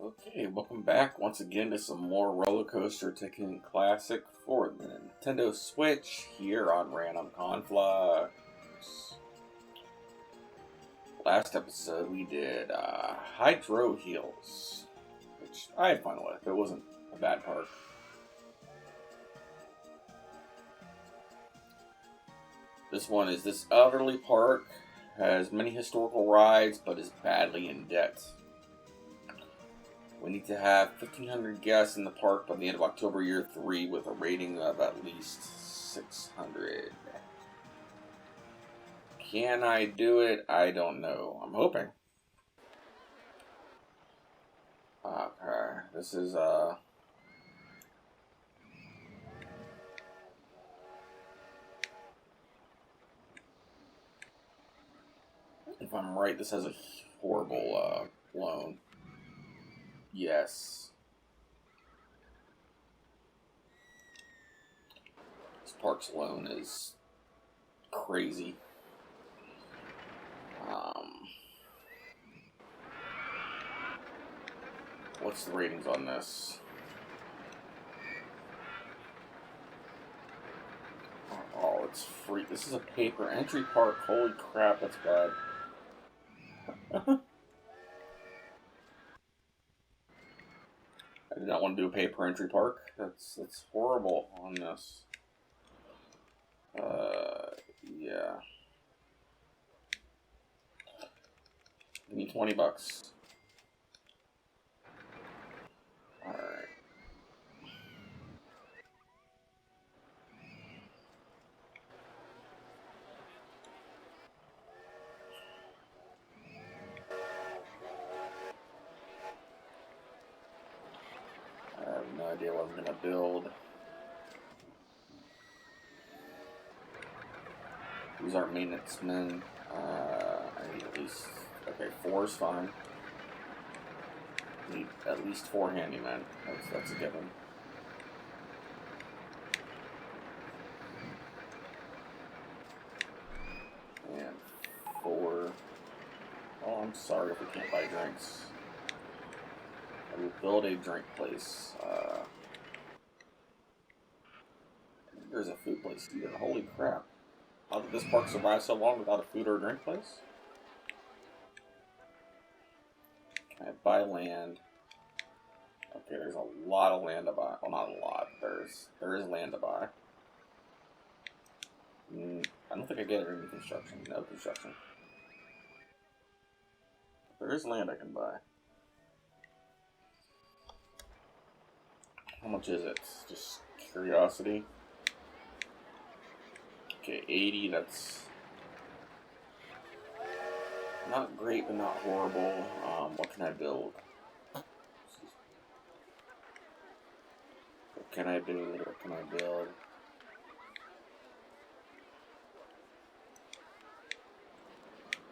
Okay, welcome back once again to some more Rollercoaster Tycoon Classic for the Nintendo Switch here on Random Conflux. Last episode we did Hydro Heals, which I had fun with. It wasn't a bad part. This one is this elderly park, has many historical rides, but is badly in debt. We need to have 1,500 guests in the park by the end of October year 3 with a rating of at least 600. Can I do it? I don't know. I'm hoping. Okay, this is if I'm right, this has a horrible loan. Yes. This park's loan is crazy. What's the ratings on this? Oh, it's free. This is a paper entry park. Holy crap, that's bad. I did not want to do a paper entry park. That's horrible on this. Yeah. Give me $20. Alright. I have no idea what I'm gonna build. These aren't maintenance men. I need at least... Okay, 4 is fine. Need at least 4 handymen. That's a given. And 4... Oh, I'm sorry if we can't buy drinks. I will build a drink place. There's a food place here. Holy crap. How did this park survive so long without a food or a drink place? Can I buy land? Okay, there's a lot of land to buy. Well, not a lot. There is land to buy. I don't think I get any construction. No construction. There is land I can buy. How much is it? Just curiosity. Okay, 80, that's not great, but not horrible. What can I build? What can I build? What can I build?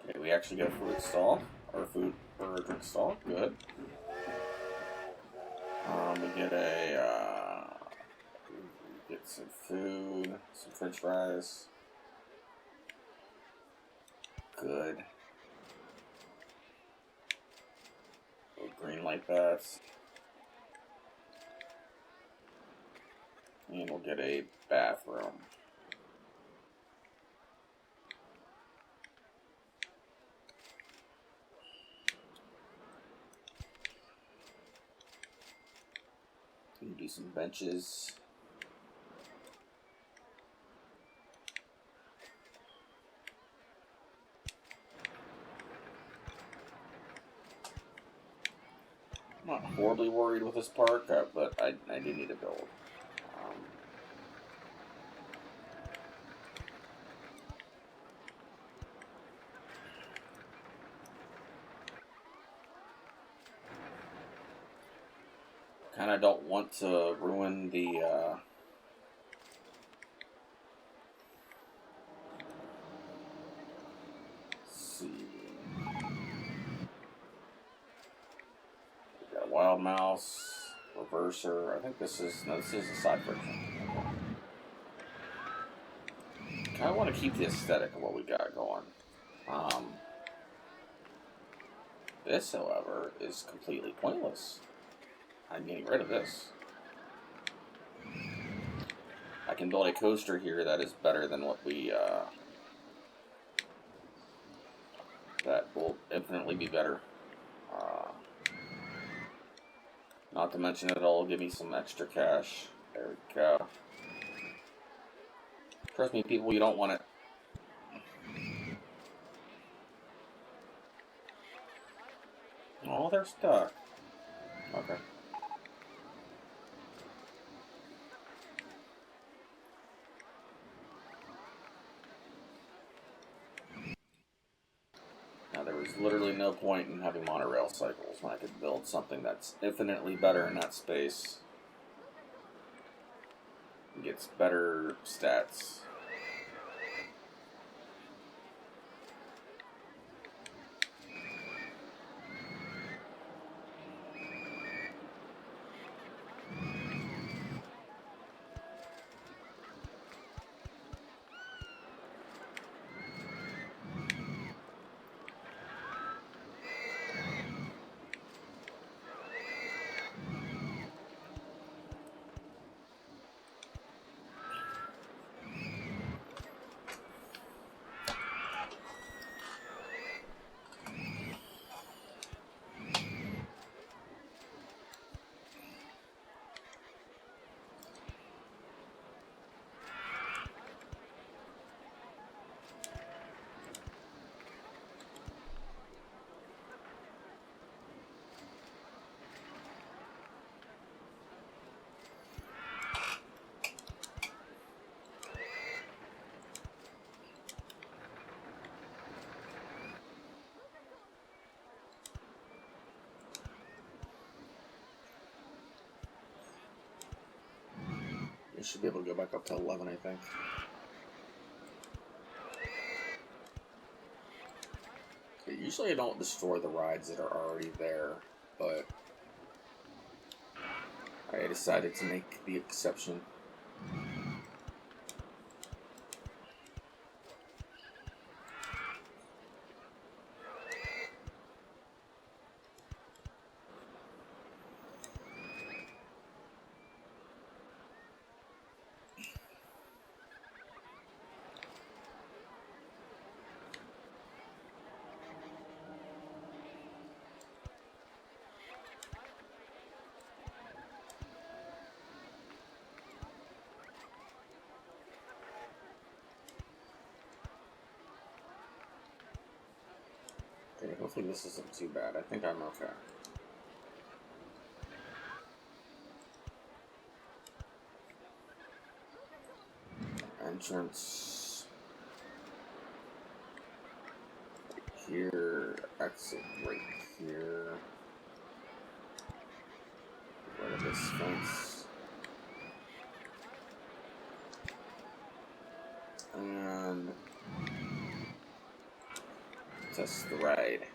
Okay, we actually get a fruit stall, or food, or a drink stall, good. We get some food, some french fries. Good. Green light bats. And we'll get a bathroom. We can do some benches. I'm not horribly worried with this park, but I do need to build. Kind of don't want to ruin the let's see. We got a wild mouse, reverser. I think this is a side version. Kind of want to keep the aesthetic of what we got going. This, however, is completely pointless. I'm getting rid of this. I can build a coaster here that is better than what we, that will infinitely be better. Not to mention it'll give me some extra cash. There we go. Trust me, people, you don't want it. Oh, they're stuck. Okay. Now, there was literally no point in having monorail cycles when I could build something that's infinitely better in that space. It gets better stats. You should be able to go back up to 11, I think. Okay, usually I don't destroy the rides that are already there, but I decided to make the exception. Okay, hopefully this isn't too bad. I think I'm okay. Entrance here, exit right here. Get rid of this fence. And test the ride.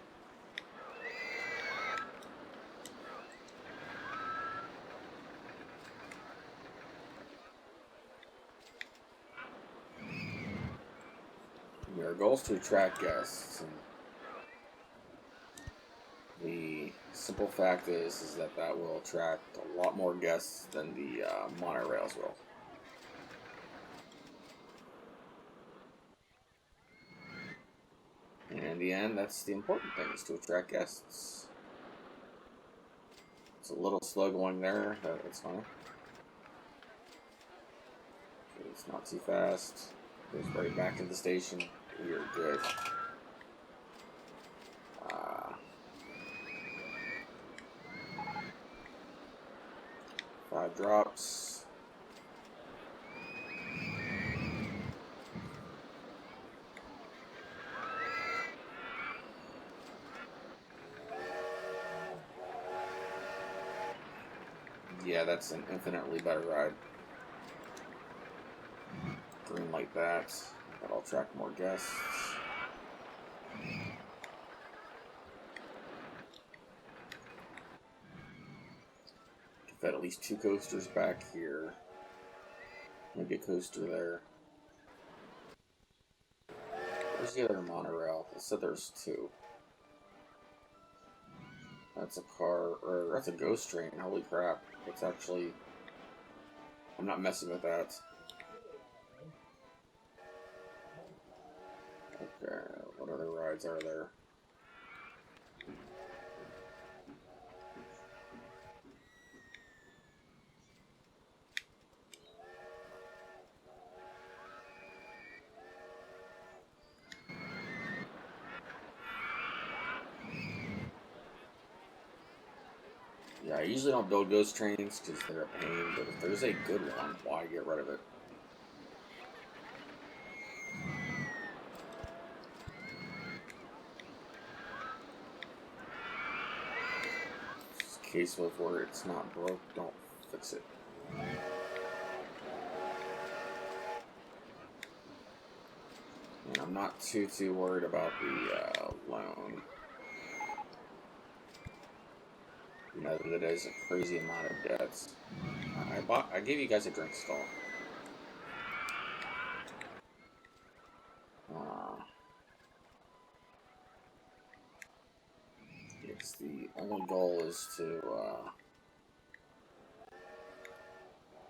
Our goal is to attract guests. And the simple fact is that that will attract a lot more guests than the monorails will. And in the end, that's the important thing, is to attract guests. It's a little slow going there, but it's fine. Okay, it's not too fast. Goes right back to the station. We are good. 5 drops. Yeah, that's an infinitely better ride. Green like that. That'll attract more guests. Got at least 2 coasters back here. Maybe a coaster there. Where's the other monorail? It said there's 2. That's a car, or that's a ghost train. Holy crap. It's actually... I'm not messing with that. Okay, what other rides are there? Yeah, I usually don't build ghost trains because they're a pain, but if there's a good one, why get rid of it? It's a case of where it's not broke, don't fix it. And I'm not too worried about the loan. You know that is a crazy amount of debts. I gave you guys a drink stall. It's the only goal is to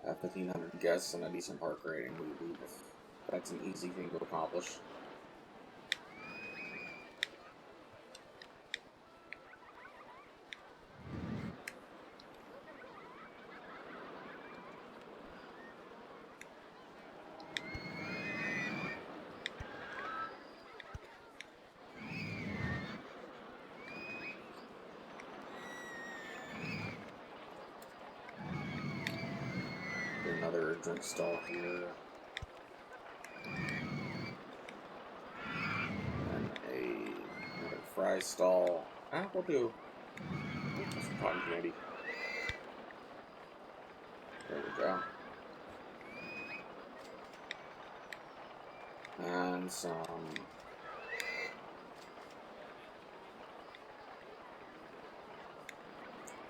have 1,500 guests and a decent park rating. That's an easy thing to accomplish. Another drink stall here. And another fry stall. We'll do some cotton candy. There we go. And some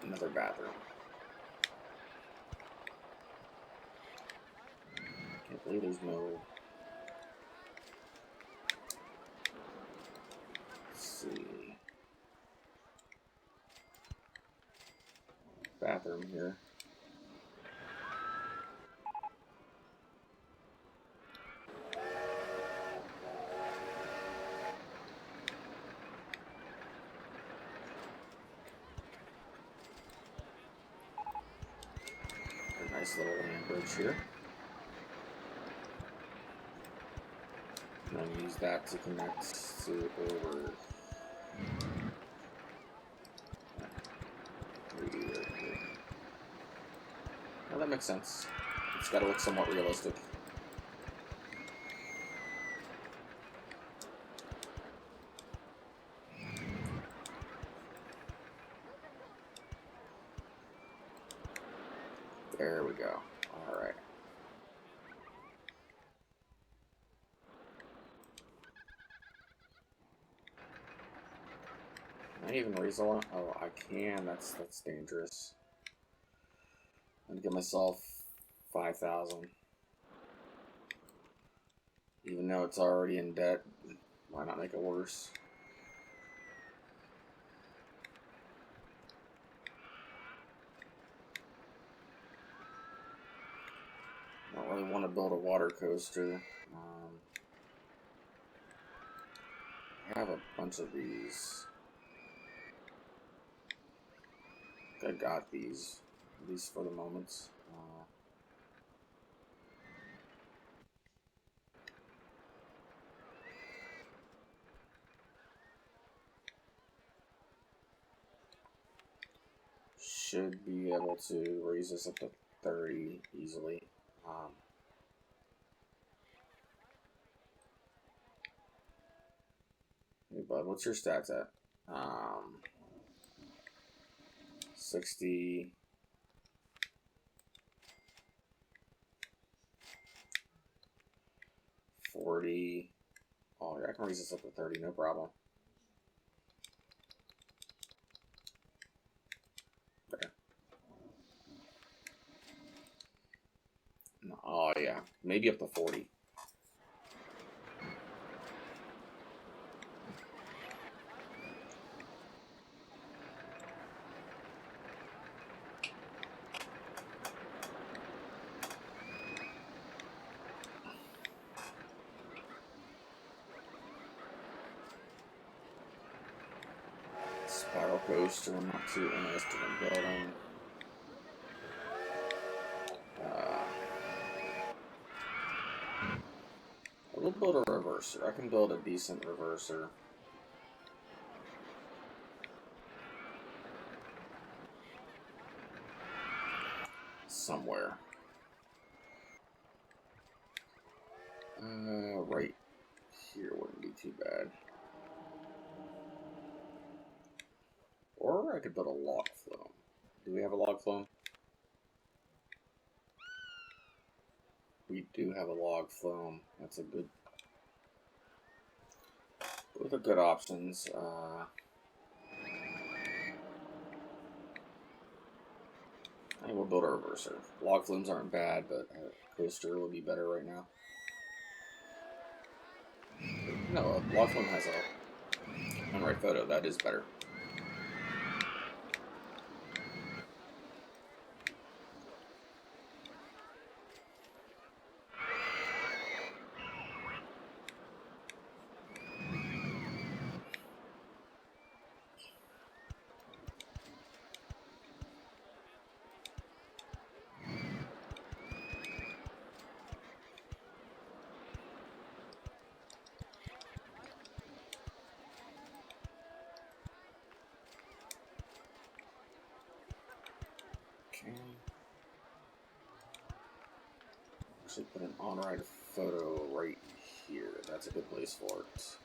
another bathroom. Can't believe there's no... Let's see. Bathroom here. A nice little land bridge here. And then use that to connect to over. Well, that makes sense. It's got to look somewhat realistic. There we go. All right. Can I even raise a lot? Oh, I can. That's dangerous. I'm gonna give myself 5,000. Even though it's already in debt, why not make it worse? I don't really want to build a water coaster. I have a bunch of these. I got these, at least for the moment. Should be able to raise this up to 30 easily. Hey bud, what's your stats at? 60. 40. Oh, yeah, I can raise this up to 30, no problem. Okay. Oh, yeah, maybe up to 40. Spiral coaster, I'm not too interested in building. We'll build a reverser. I can build a decent reverser. Somewhere. Right here wouldn't be too bad. Or I could build a log flume. Do we have a log flume? We do have a log flume. That's a good... Both are good options. I think we'll build a reverser. Log flumes aren't bad, but a coaster would be better right now. No, a log flume has a on-ride photo. That is better. Actually put an on-ride photo right here. That's a good place for it.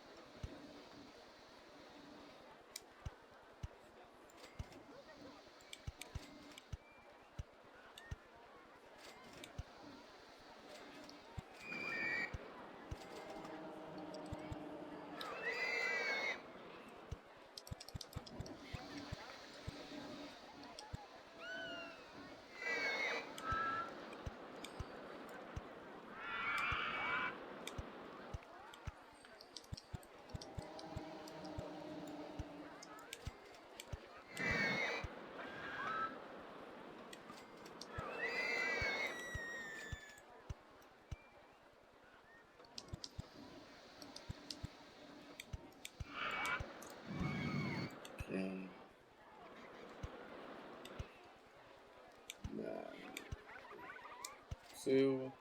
Two.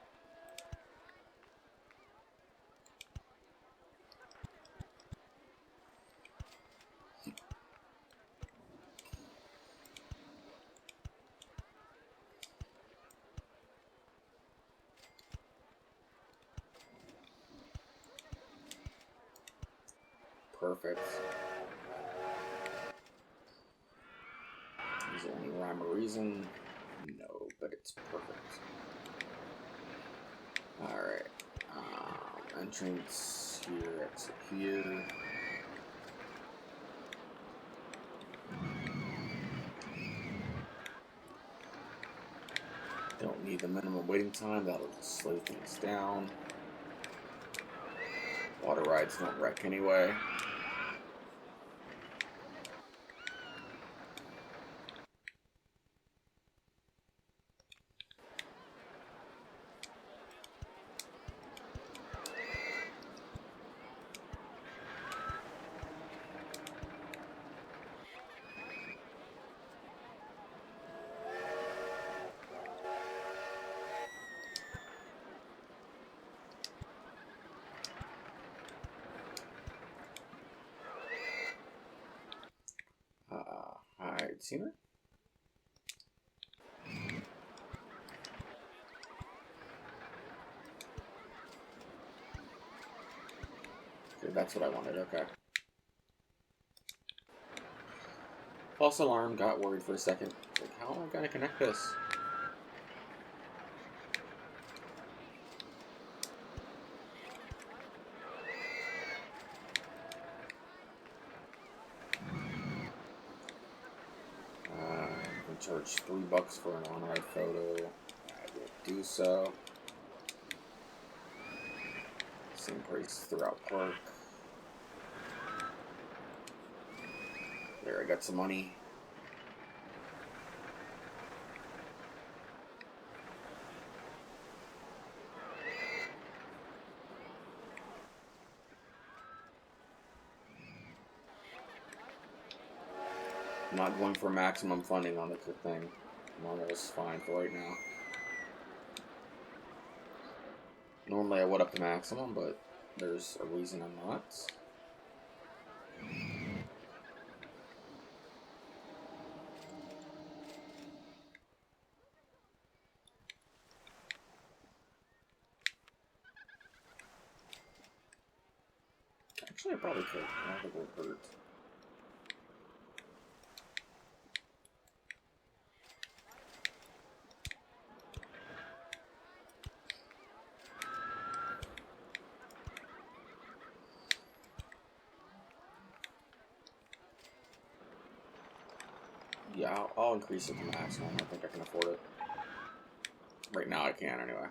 Perfect. Is there any rhyme or reason? No, but it's perfect. Alright. Entrance here, exit here. Don't need the minimum waiting time, that'll just slow things down. Water rides don't wreck anyway. Alright, scenery? Okay, that's what I wanted, okay. False alarm, got worried for a second. Like, how am I gonna connect this? Charge $3 for an on-ride photo. I will do so. Same price throughout park. There, I got some money. I'm not going for maximum funding on the thing. Normal's fine for right now. Normally I would up to maximum, but there's a reason I'm not. Actually, I probably could. I don't think it would hurt. Yeah, I'll increase it to maximum. I think I can afford it. Right now I can, anyway.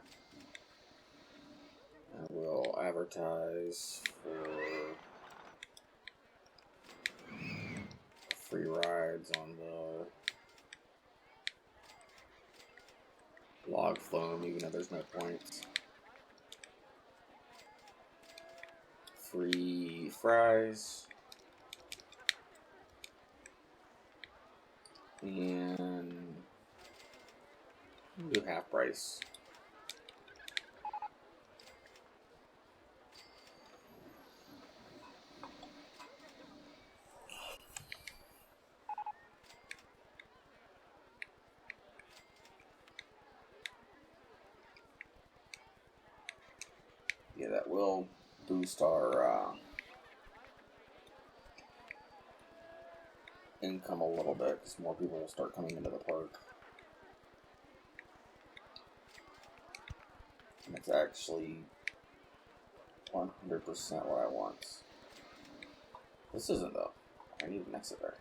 I will advertise for free rides on the log flume, even though there's no points. Free fries. And do half price. Yeah, that will boost our income a little bit, because more people will start coming into the park. And it's actually 100% what I want. This isn't, though. I need an exit there.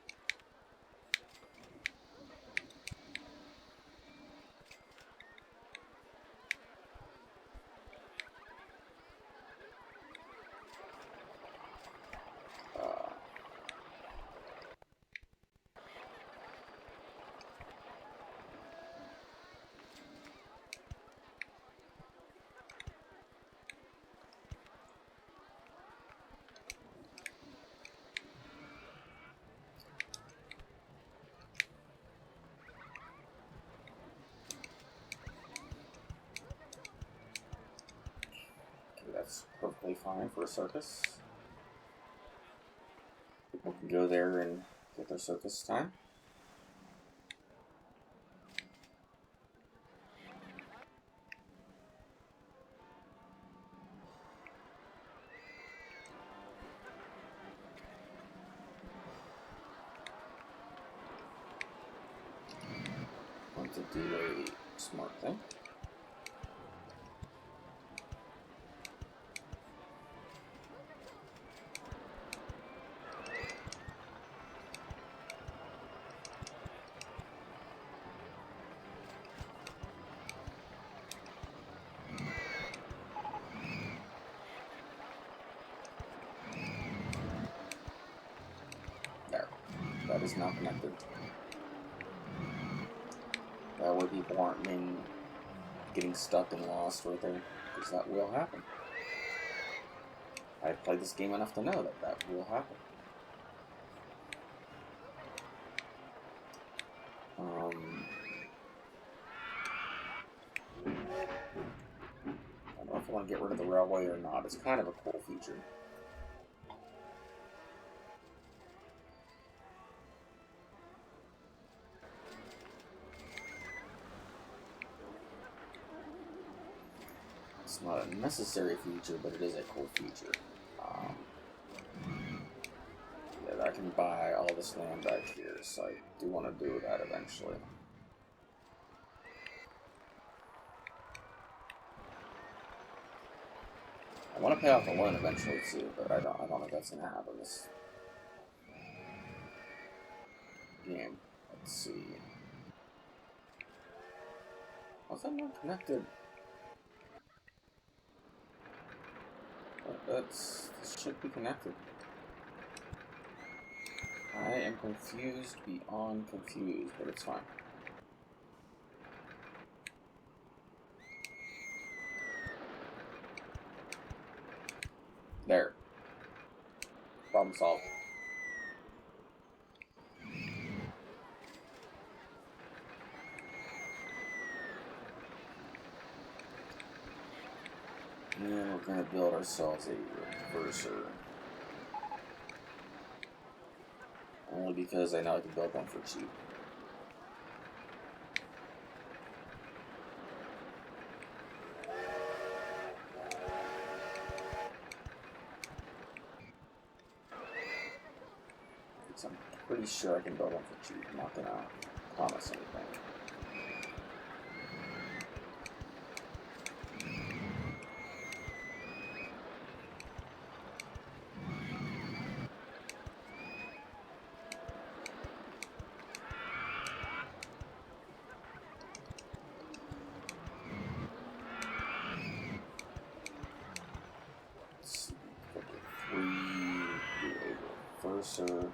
That's perfectly fine for a circus. People can go there and get their circus time. Want to do a smart thing. There. That is not connected. That way people aren't getting stuck and lost right there, because that will happen. I've played this game enough to know that that will happen. I don't know if I want to get rid of the railway or not. It's kind of a cool feature. It's not a necessary feature, but it is a cool feature. Yeah, I can buy all this land back here, so I do want to do that eventually. I want to pay off the loan eventually too, but I don't know if that's gonna happen this game. Let's see. How's that not connected? This should be connected. I am confused beyond confused, but it's fine. There. Problem solved. We're going to build ourselves a reverser. Only because I know I can build one for cheap. I'm pretty sure I can build one for cheap. I'm not going to promise anything. Let's see. Okay, 3, do a reverser.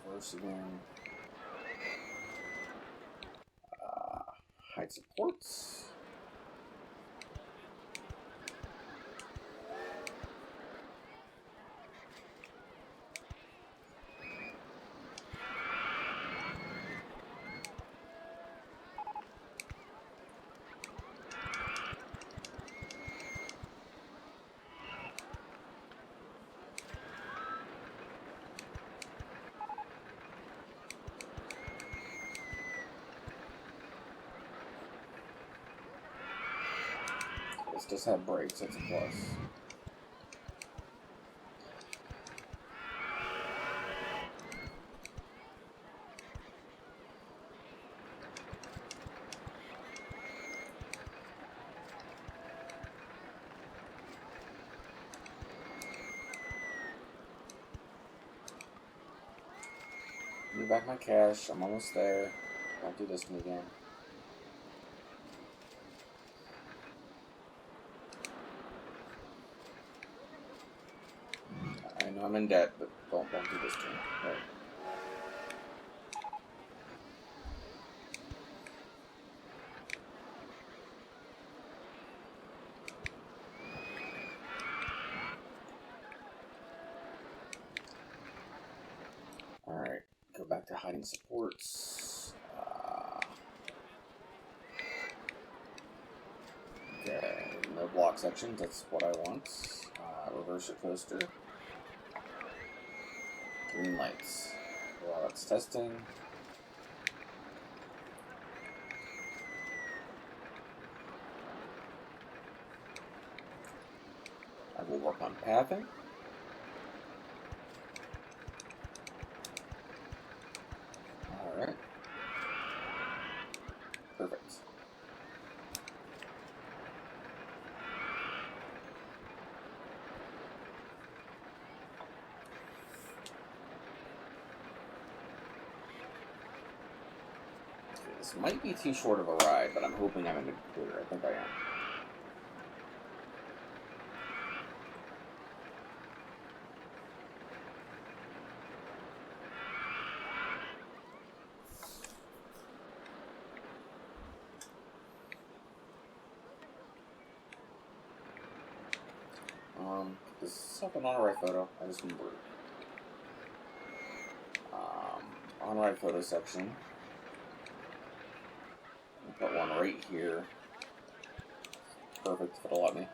Reverse again. Hide supports. This does have brakes, that's a plus. Give me back my cash, I'm almost there. Don't do this to me again. I know I'm in debt, but don't do this to me. Right. Alright, go back to hiding supports. Okay, no block sections, that's what I want. Reverser coaster. Green lights. While it's testing. I will work on pathing. Alright. Perfect. This might be too short of a ride, but I'm hoping I'm in the clear. I think I am. This is something on a right photo. I just remembered. On right photo section. I'll put one right here. Perfect if it'll let me.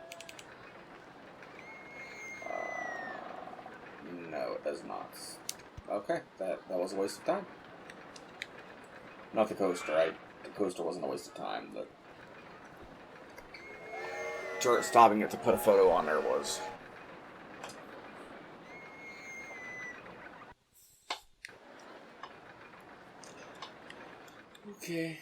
No, it does not. Okay, that was a waste of time. Not the coaster. The coaster wasn't a waste of time. Stopping it to put a photo on there was. Okay.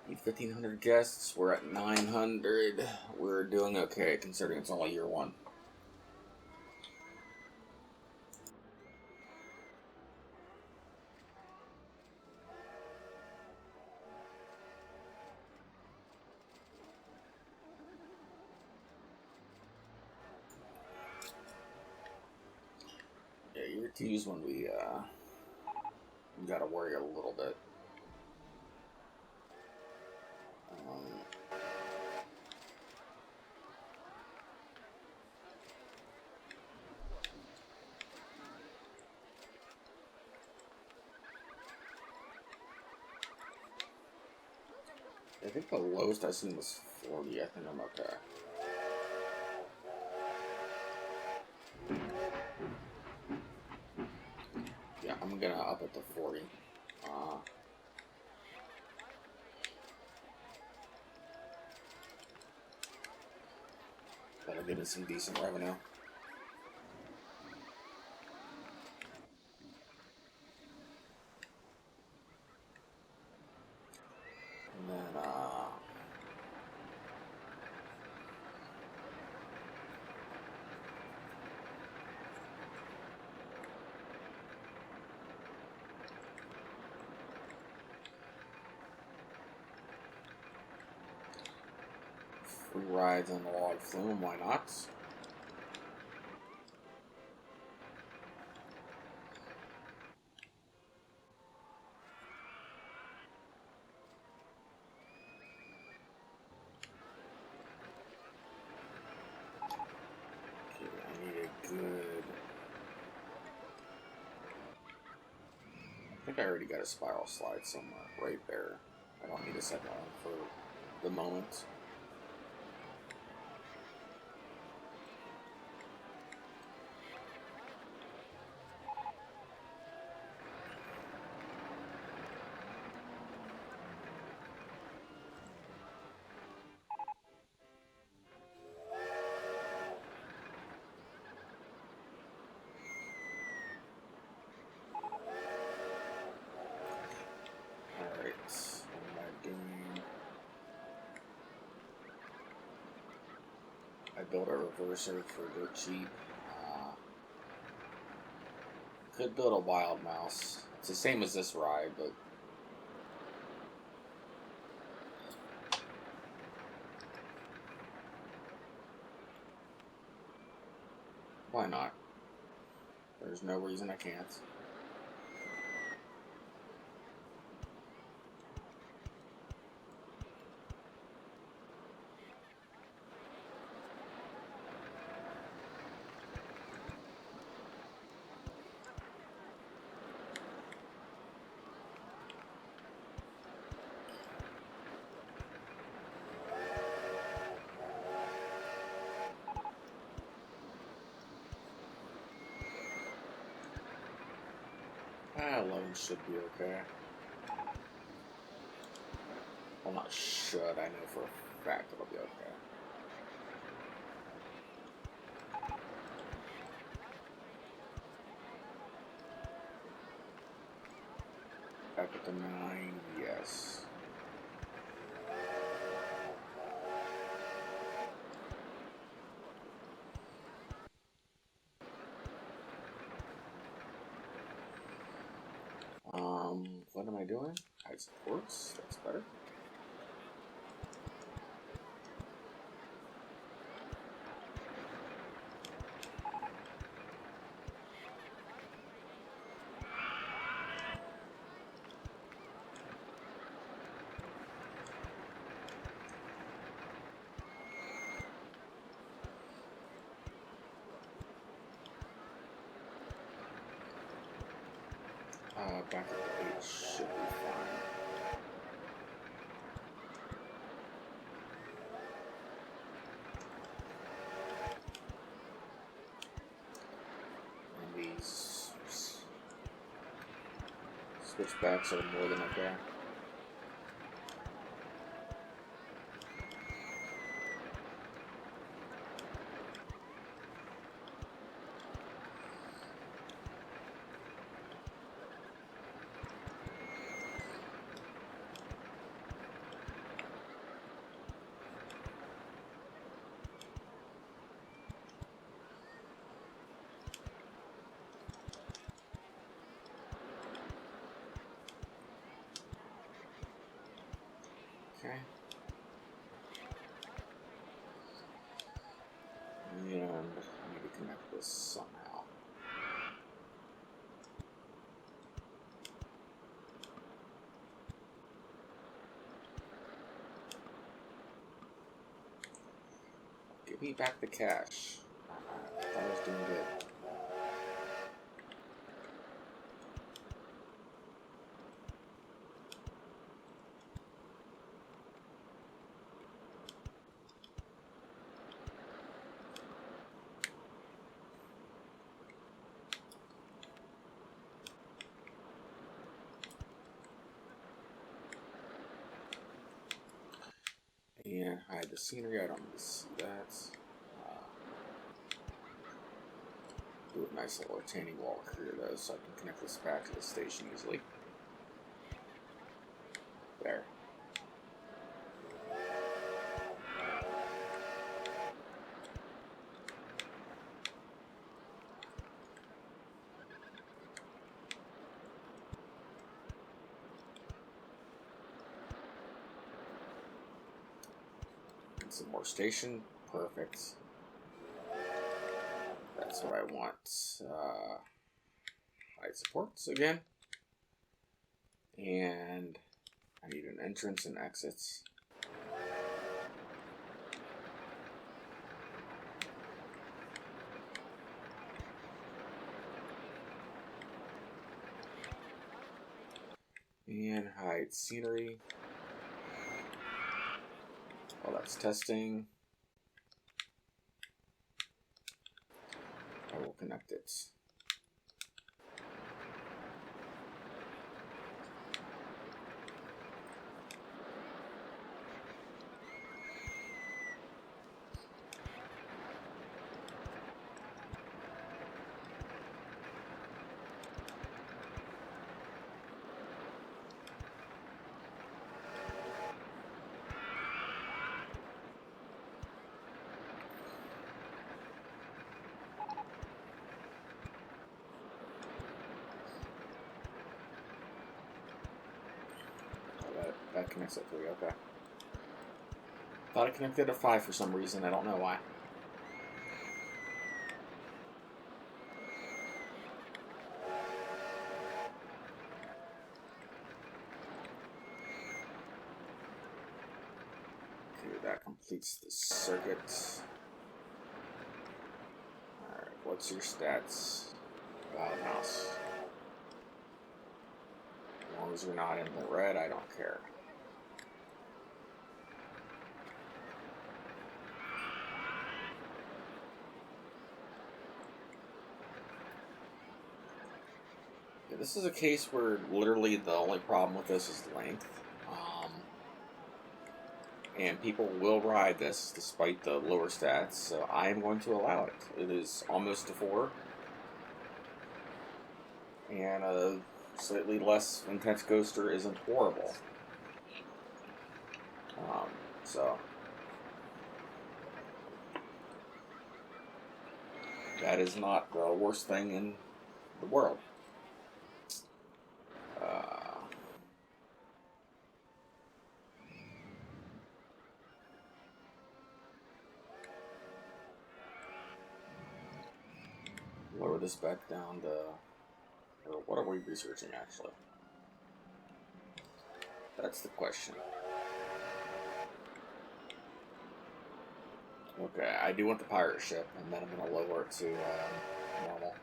Need 1,500 guests. We're at 900. We're doing okay considering it's only year one. Yeah, year two is when we gotta worry a little bit. I think the lowest I seen was 40. I think I'm okay. Yeah, I'm gonna up it to 40. That'll give me some decent revenue. And then, free rides on the log flume, why not? Okay, I need a good... I think I already got a spiral slide somewhere, right there. I don't need a second one for the moment. I built a reverser for dirt cheap. Could build a wild mouse. It's the same as this ride, but why not? There's no reason I can't. Ah, 11 should be okay. Well, not should. I know for a fact it'll be okay. Back up to 9, yes. What am I doing? Hide supports. That's better. Back at the 8 should be fine. And these switchbacks are more than okay. Okay. And I need to connect this somehow. Give me back the cash. I thought I was doing good. And hide the scenery. I don't need to see that. Do a nice little retaining wall here though, so I can connect this back to the station easily. There. And some more station. Perfect. That's what I want. Hide supports again. And I need an entrance and exits. And hide scenery. Oh, that's testing. I will connect it. That connects at 3, okay. Thought it connected at 5 for some reason, I don't know why. Okay, that completes the circuit. Alright, what's your stats? Mouse. As long as you're not in the red, I don't care. This is a case where literally the only problem with this is length. And people will ride this despite the lower stats, so I am going to allow it. It is almost a 4. And a slightly less intense coaster isn't horrible. So that is not the worst thing in the world. Lower this back down to, or what are we researching actually? That's the question. Okay, I do want the pirate ship, and then I'm going to lower it to normal.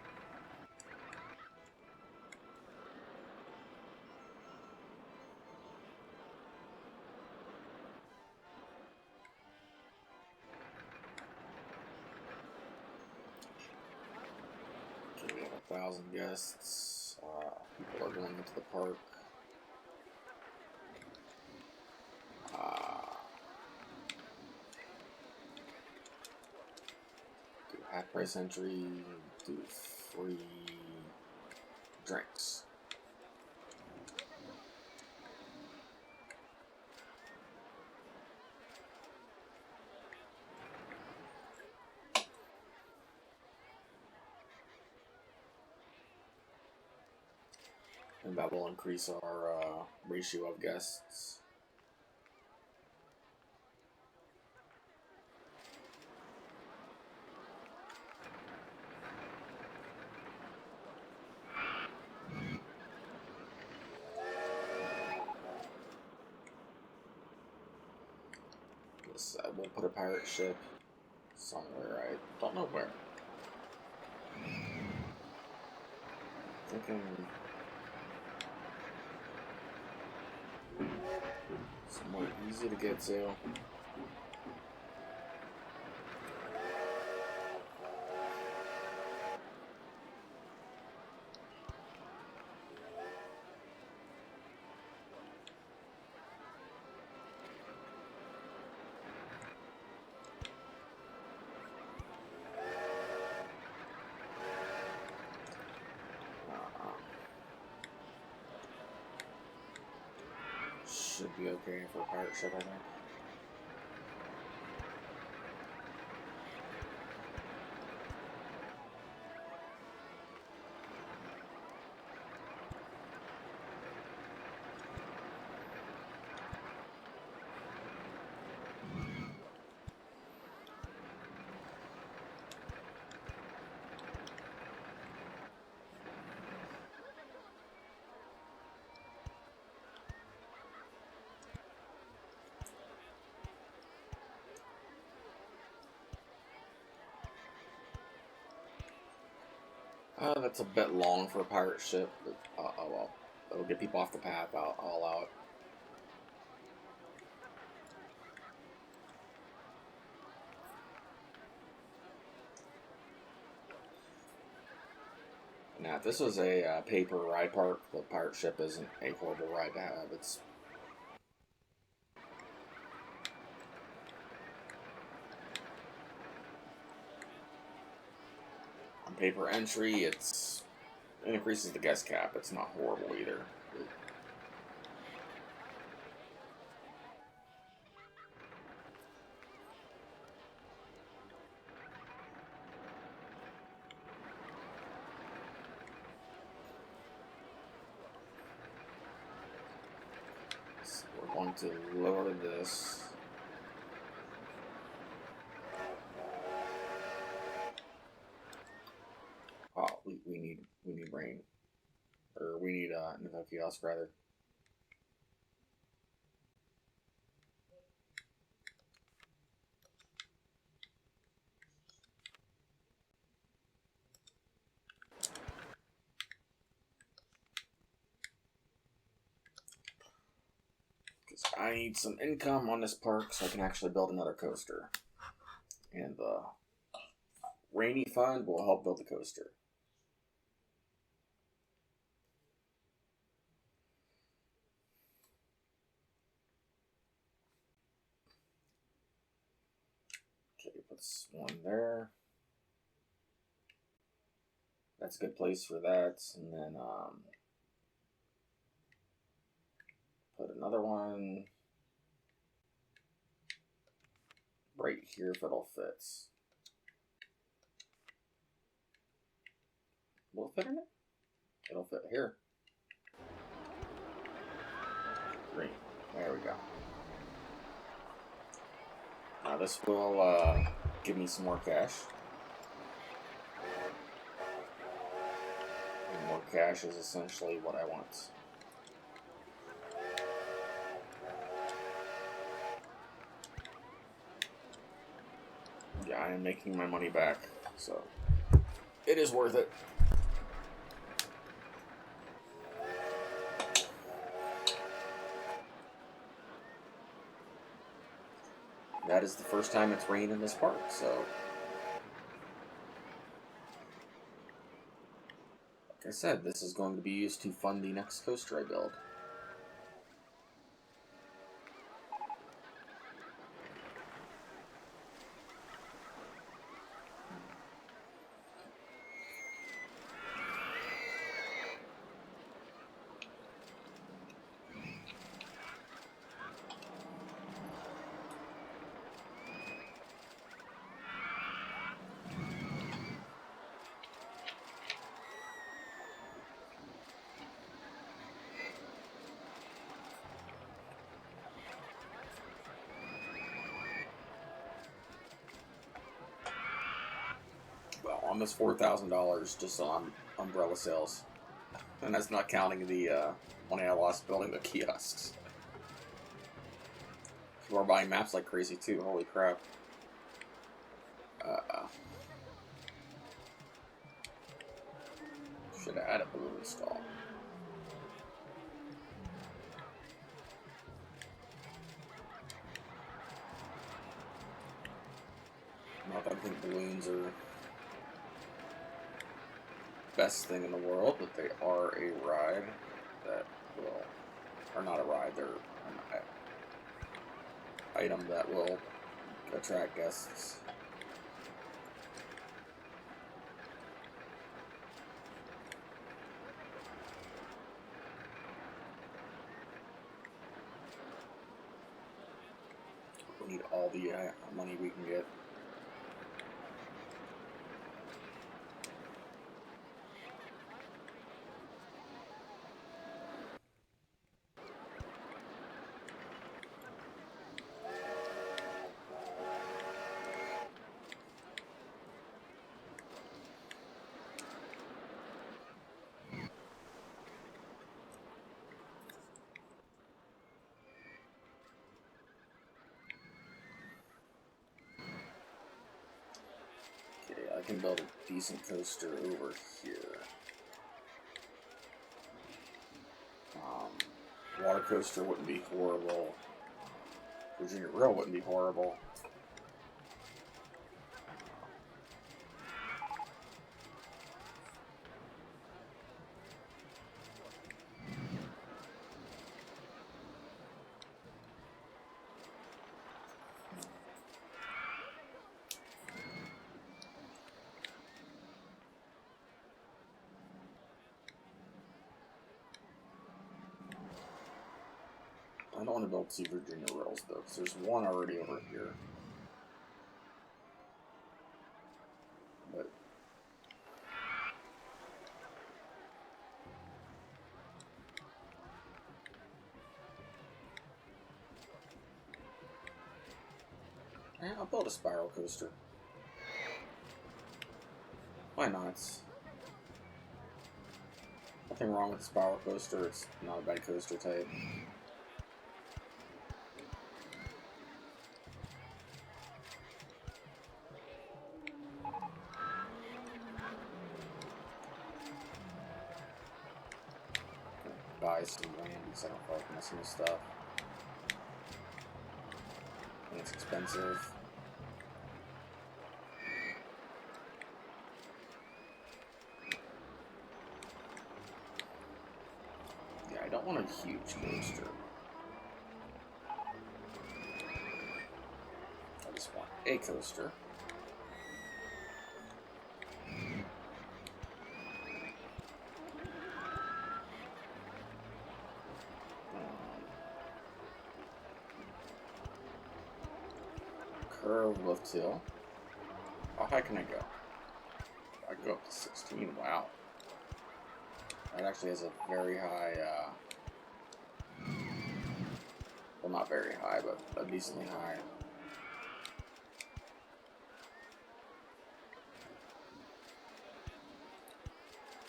4,000 guests. People are going into the park. Do half price entry. Do free drinks. And that will increase our ratio of guests. Yes, I will put a pirate ship somewhere. I don't know where. Thinking somewhere easy to get to. Should be okay for a pirate ship, I think. That's a bit long for a pirate ship, but well, it'll get people off the path. I'll allow it. Now, if this was a paper ride park, the pirate ship isn't a horrible ride to have. It's on paper entry. It increases the guest cap. It's not horrible either. So we're going to lower this. Oh, we need rain, or we need no kiosk rather. Because I need some income on this park so I can actually build another coaster, and the rainy fund will help build the coaster. Okay, puts one there. That's a good place for that. And then put another one right here if it all fits. Will it fit in it? It'll fit here. Green. There we go. Now this will give me some more cash. And more cash is essentially what I want. Yeah, I am making my money back, so it is worth it. That is the first time it's rained in this park, so said, this is going to be used to fund the next coaster I build. Well, almost $4,000 just on umbrella sales. And that's not counting the money I lost building the kiosks. People are buying maps like crazy too, holy crap. Should have added a balloon install. Not that I think balloons are best thing in the world, but they are a ride that will, or not a ride, they're an item that will attract guests. We need all the money we can get. I can build a decent coaster over here. Water coaster wouldn't be horrible. Virginia Rail wouldn't be horrible. I don't want to build two Virginia Rails though, because there's one already over here. But I'll build a spiral coaster. Why not? Nothing wrong with the spiral coaster. It's not a bad coaster type. Buy some land because I don't feel like messing with stuff. And it's expensive. Yeah, I don't want a huge coaster. I just want a coaster. Curve lift hill. How high can I go? I can go up to 16. Wow. That actually has a very high, well, not very high, but a decently high.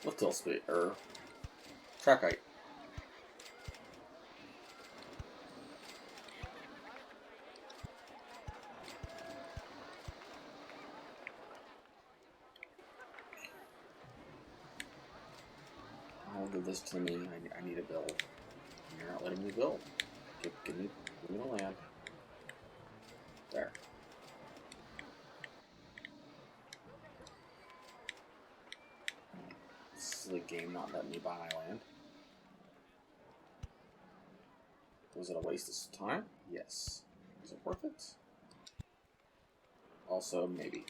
Lift hill speed, or track height. I'll give this to me. I need a build. You're not letting me build. Give me the land. There. the game not letting me buy my land? Was it a waste of time? Yes. Is it worth it? Also, maybe.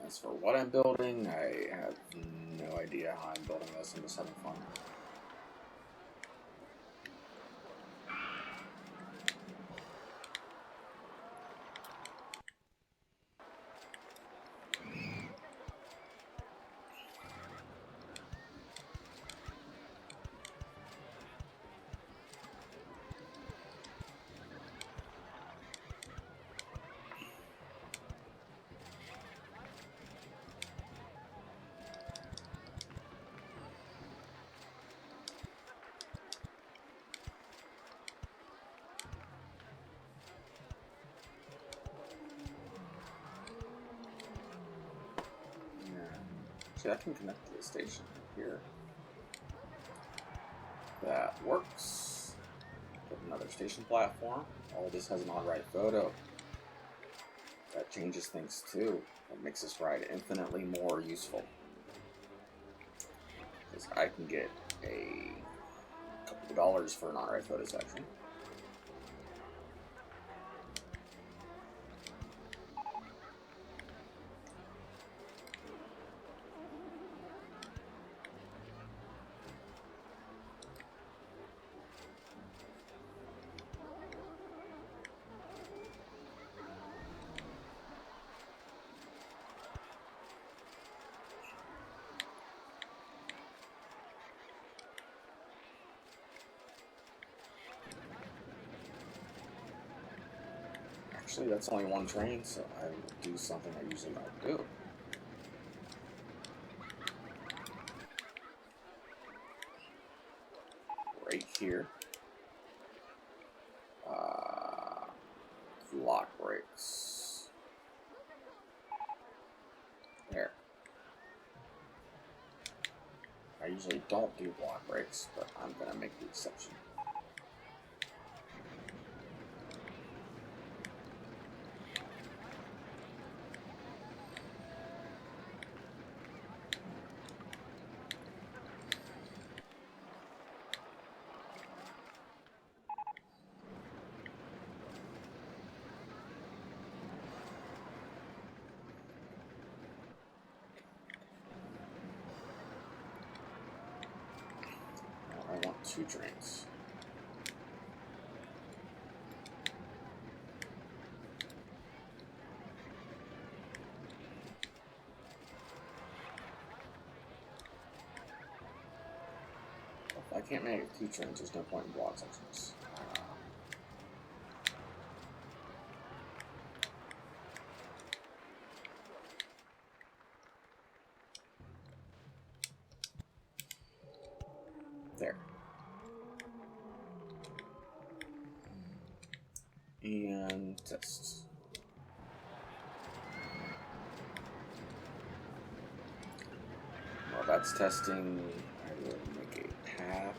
As for what I'm building, I have no idea how I'm building this. I'm just having fun. See, I can connect to the station here. That works. Get another station platform. Oh, this has an on-ride photo. That changes things too. That makes this ride infinitely more useful. Because I can get a couple of dollars for an on-ride photo section. Actually, that's only one train, so I will do something I usually don't do. Right here. Block brakes. There. I usually don't do block brakes, but I'm going to make the exception. I want 2 trains. If I can't make 2 trains, there's no point in block sections. There. And test. While that's testing, I will make a path.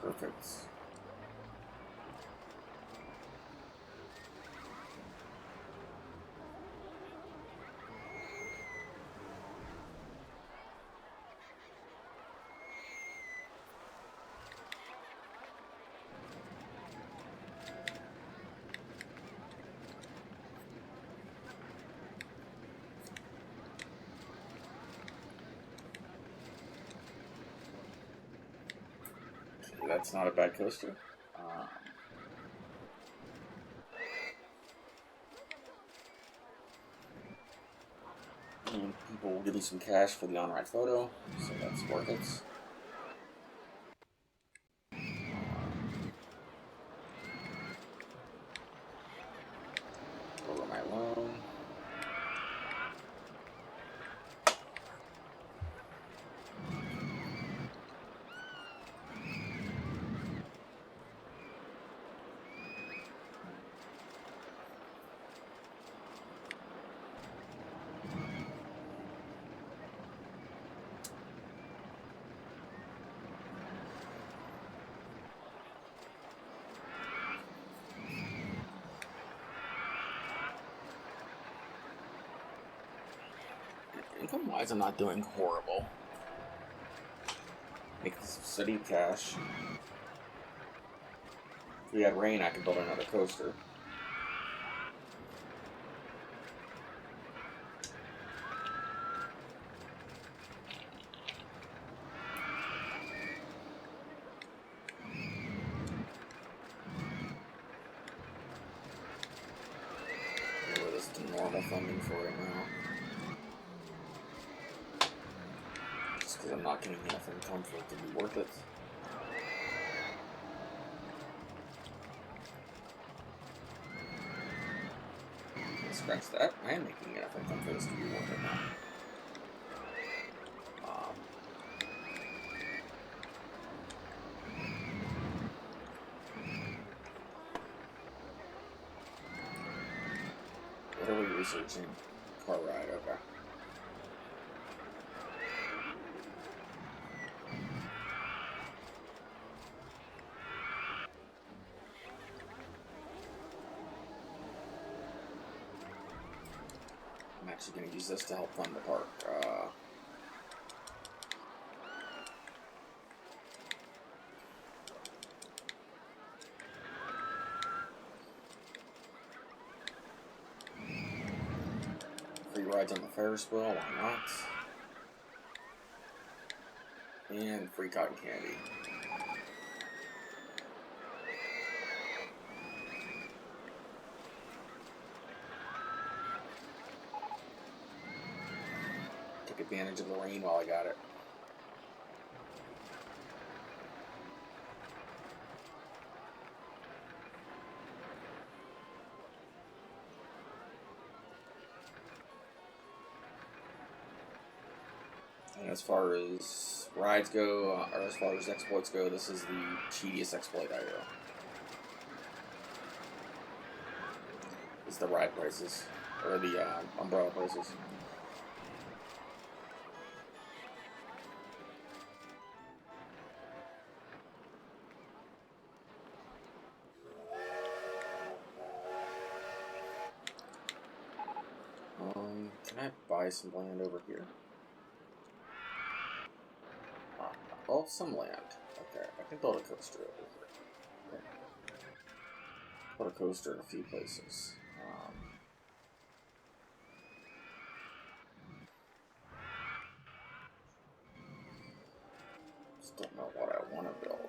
Perfect. That's not a bad coaster. And people will give you some cash for the on-ride photo, so that's worth it. Over my loan. Income-wise, I'm not doing horrible. Making some steady cash. If we had rain, I could build another coaster. Or this is the normal funding for right now. Just because I'm not getting enough income for it to be worth it. Scratch that. I am making enough income for this to be worth it now. What are we researching? Car ride, okay. I'm actually going to use this to help fund the park. Free rides on the Ferris wheel, why not? And free cotton candy. Take advantage of the rain while I got it. And as far as rides go, or as far as exploits go, this is the cheatiest exploit I know. It's the ride prices, or the umbrella prices. Can I buy some land over here? Oh, some land. Okay, I can build a coaster over here. Okay. Put a coaster in a few places. Just don't know what I want to build.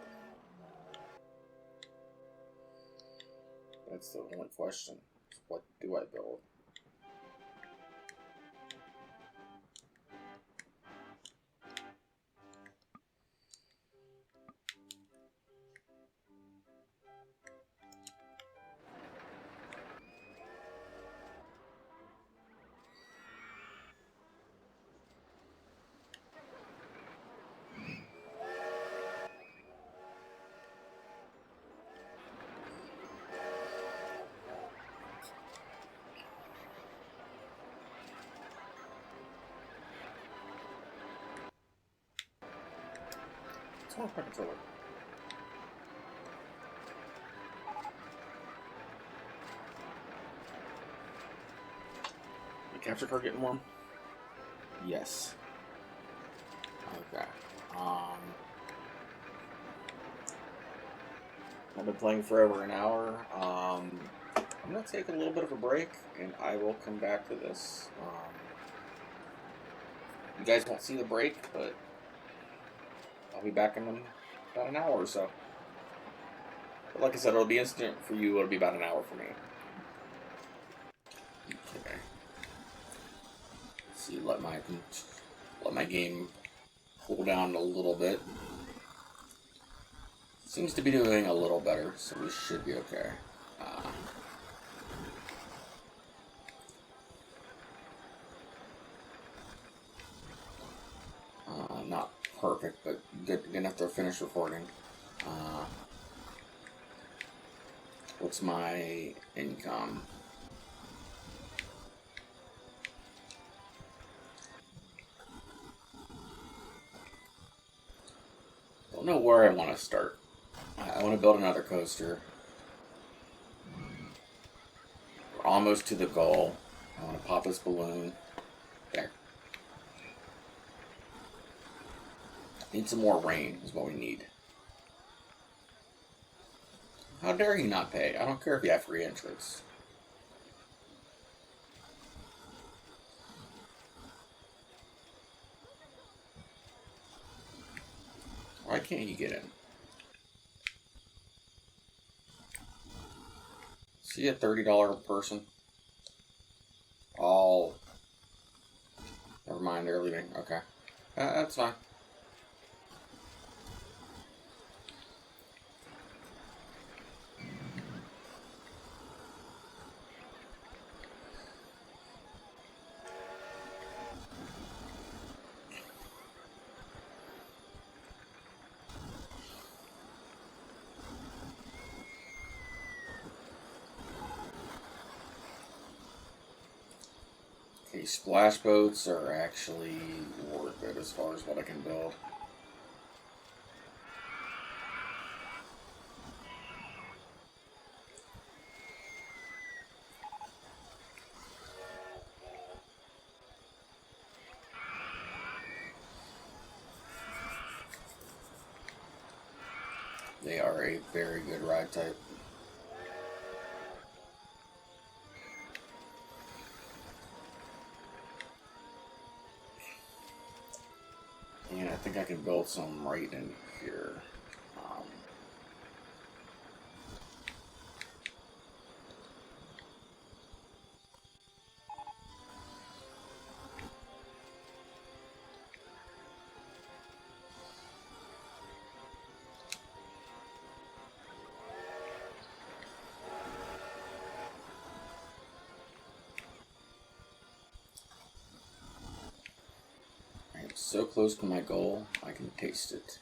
That's the only question. What do I build? What's wrong with my controller? The capture card getting warm? Yes. Okay. I've been playing for over an hour. I'm going to take a little bit of a break, and I will come back to this. You guys won't see the break, but I'll be back in about an hour or so. But like I said, it'll be instant for you. It'll be about an hour for me. Okay. See, let my game cool down a little bit. Seems to be doing a little better, so we should be okay. Not perfect, but good enough to finish recording. What's my income? Don't know where I want to start. I want to build another coaster. We're almost to the goal. I want to pop this balloon. There. Need some more rain is what we need. How dare you not pay? I don't care if you have free entrance. Why can't you get in? See a $30 person? Oh. Never mind, they're leaving. Okay. That's fine. Okay, splash boats are actually worth it as far as what I can build. They are a very good ride type. And I think I can build some right in here. I'm so close to my goal, I can taste it.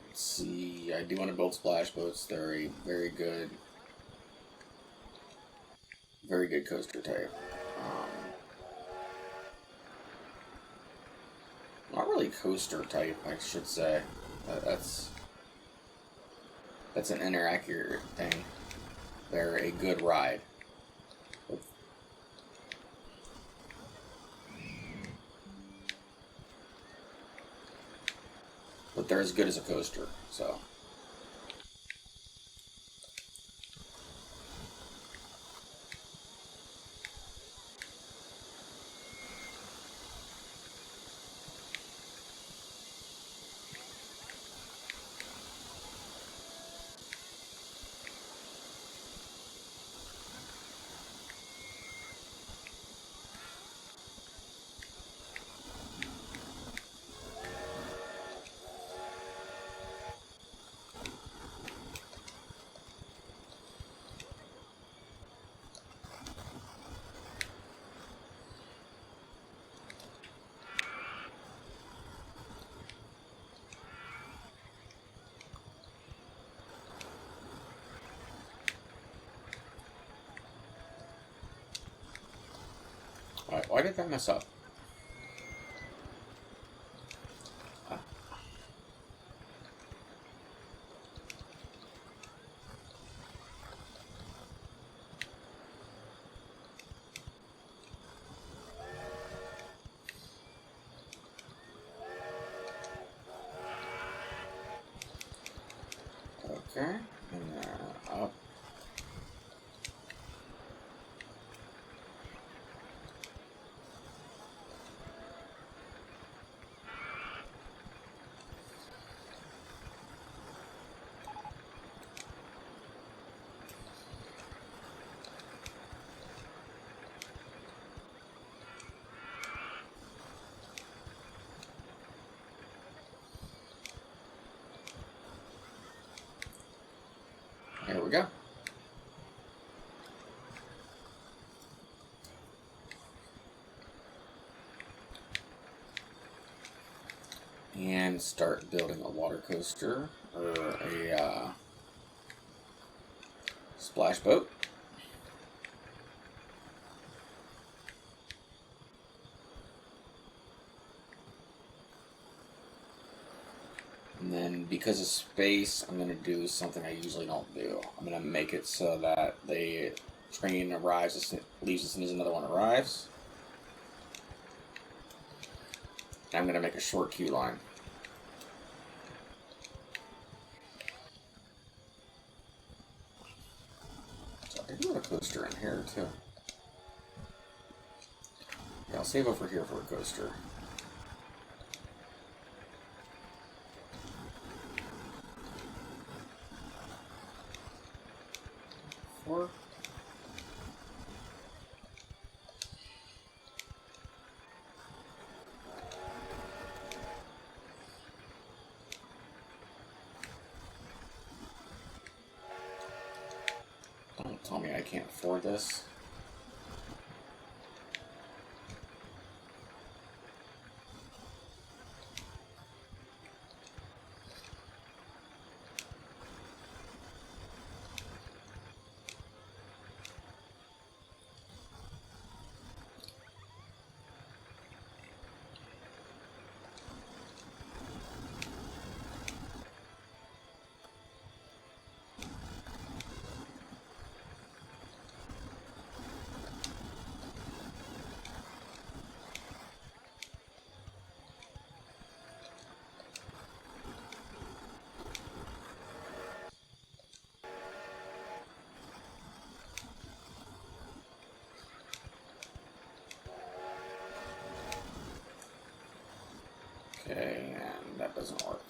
Let's see, I do want to build splash boats. They're a very good coaster type. Not really coaster type, I should say. That's an inaccurate thing. They're a good ride. But they're as good as a coaster, so. Why did that mess up? There we go. And start building a water coaster or a splash boat. And then because of space, I'm going to do something I usually don't do. I'm going to make it so that the train arrives, leaves as soon as another one arrives. And I'm going to make a short queue line. So I do have a coaster in here too. Yeah, I'll save over here for a coaster. Four. Don't tell me I can't afford this. Okay, and that doesn't work.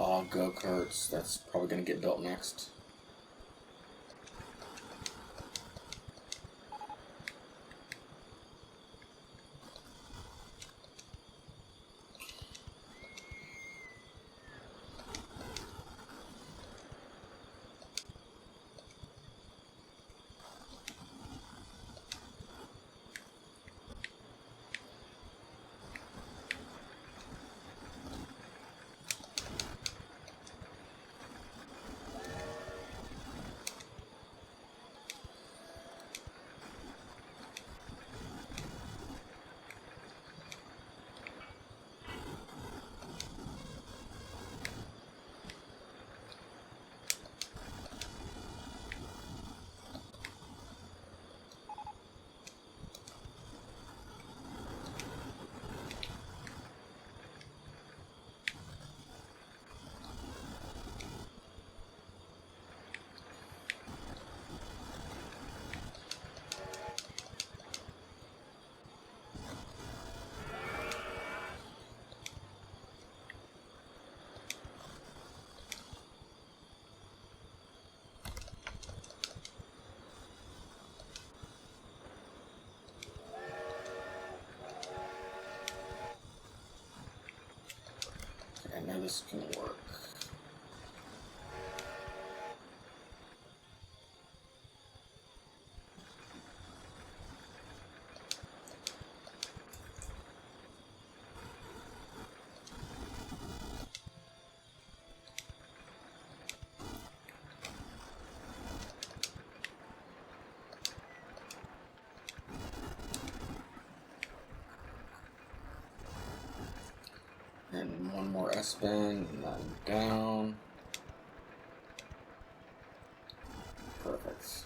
Oh, go-karts. That's probably going to get built next. Okay, now this can work. And one more S-bend, and then down. Perfect.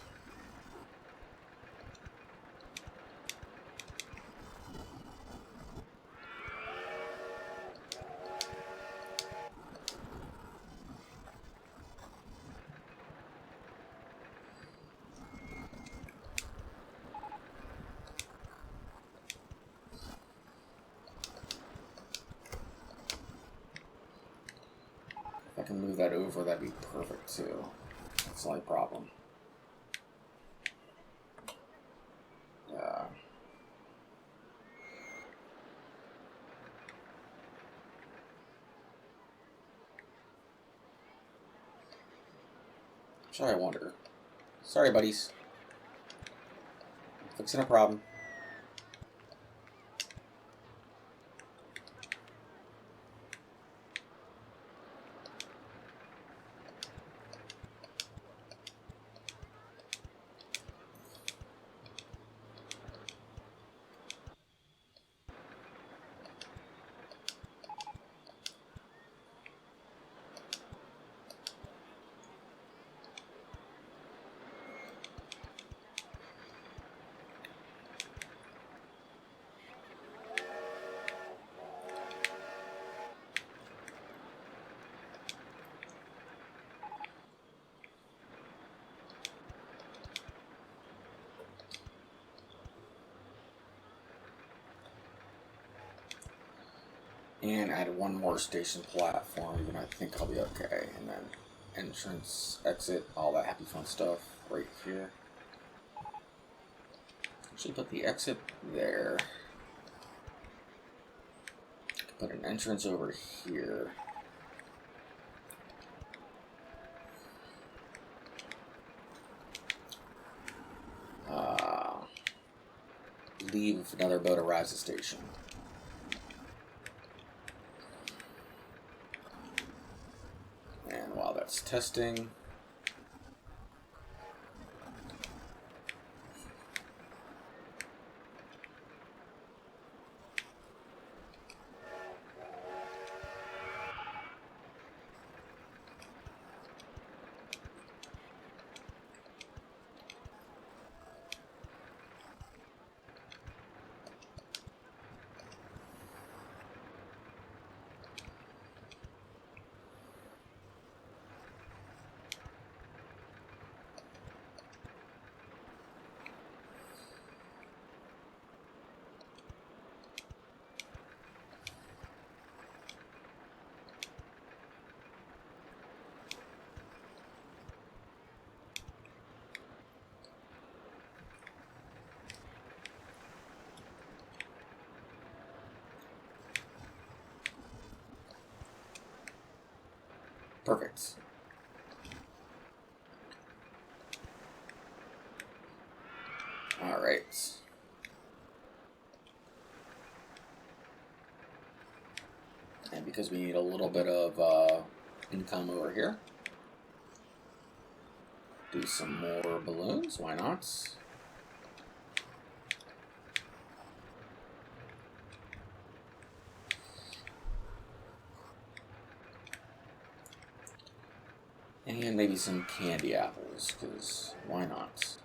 If I can move that over, that'd be perfect too. That's the only problem. Sorry, I wonder. Sorry, buddies. Fixing a problem. And add one more station platform, and I think I'll be okay. And then entrance, exit, all that happy fun stuff right here. Actually put the exit there. Put an entrance over here. Leave another boat arrives at station. And while that's testing, perfect. All right. And because we need a little bit of income over here, do some more balloons. Why not? And maybe some candy apples, because why not?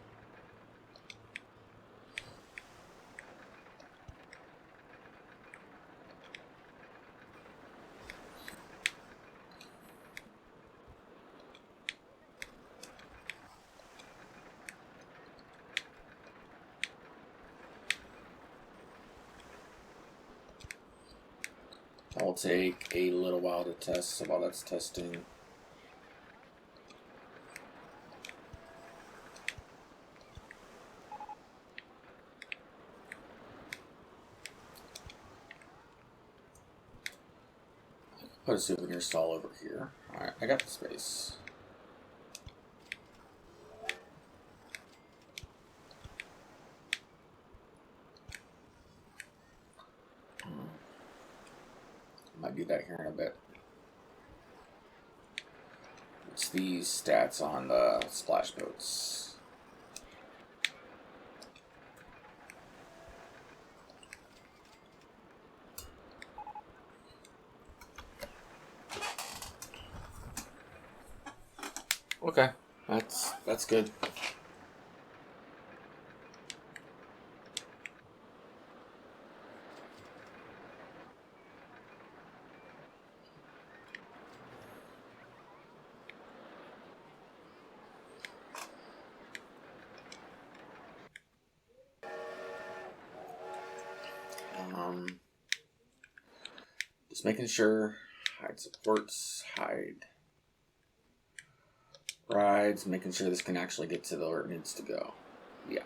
I'll take a little while to test, so while that's testing, put a souvenir stall over here. Alright, I got the space. Might do that here in a bit. It's these stats on the splash boats. Okay, that's good. Just making sure, hide supports, hide rides, making sure this can actually get to where it needs to go. Yeah.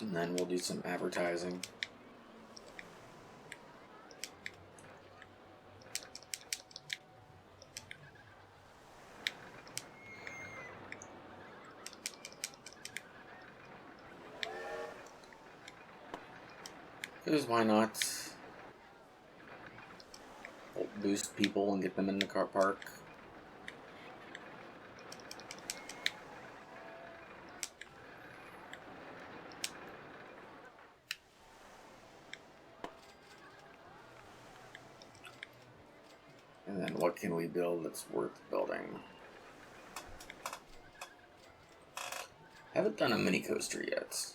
And then we'll do some advertising. Because why not? We'll boost people and get them in the car park. And then what can we build that's worth building? Haven't done a mini coaster yet.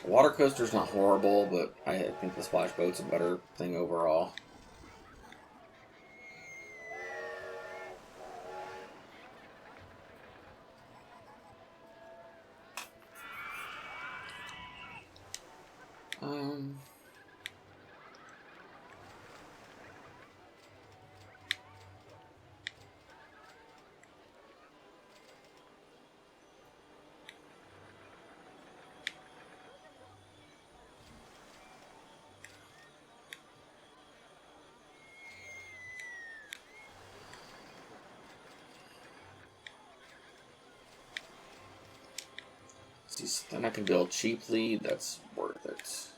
The water coaster's not horrible, but I think the splash boat's a better thing overall. Um, see, then I can build cheaply. That's worth it.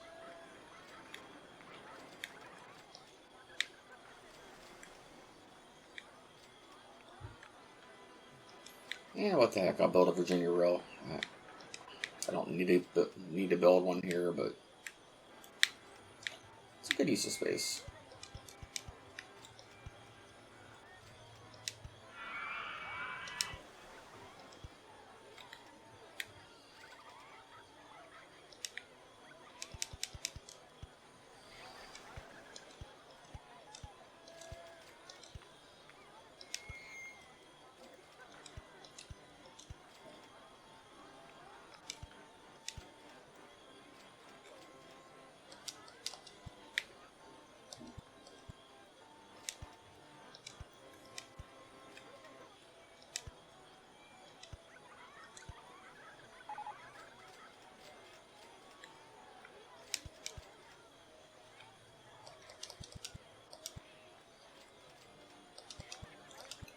Yeah, what the heck? I'll build a Virginia Rail. I don't need to build one here, but it's a good use of space.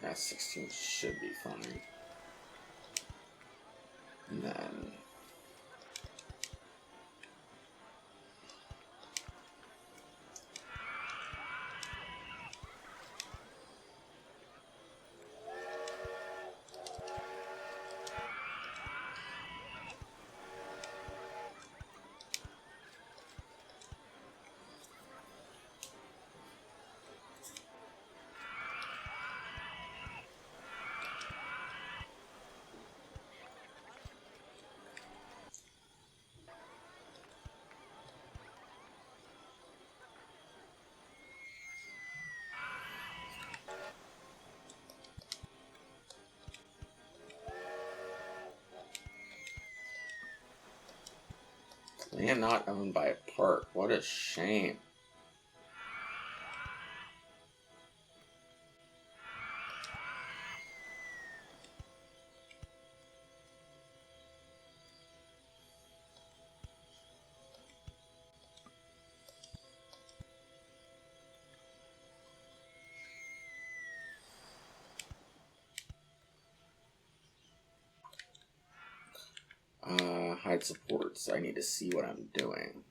Yeah, 16 should be fine. And then land not owned by a park. What a shame. hide supports. I need to see what I'm doing.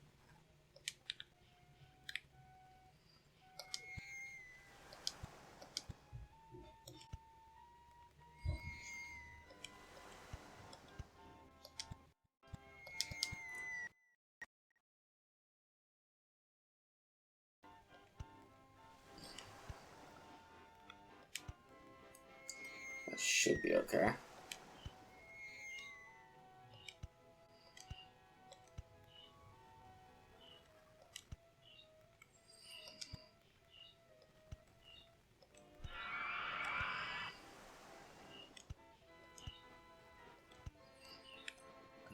That should be okay.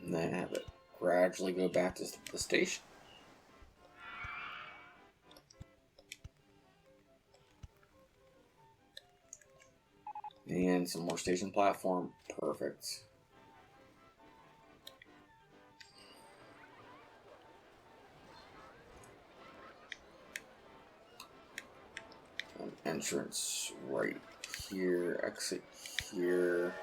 And then have it gradually go back to the station. And some more station platform. Perfect. An entrance right here. Exit here.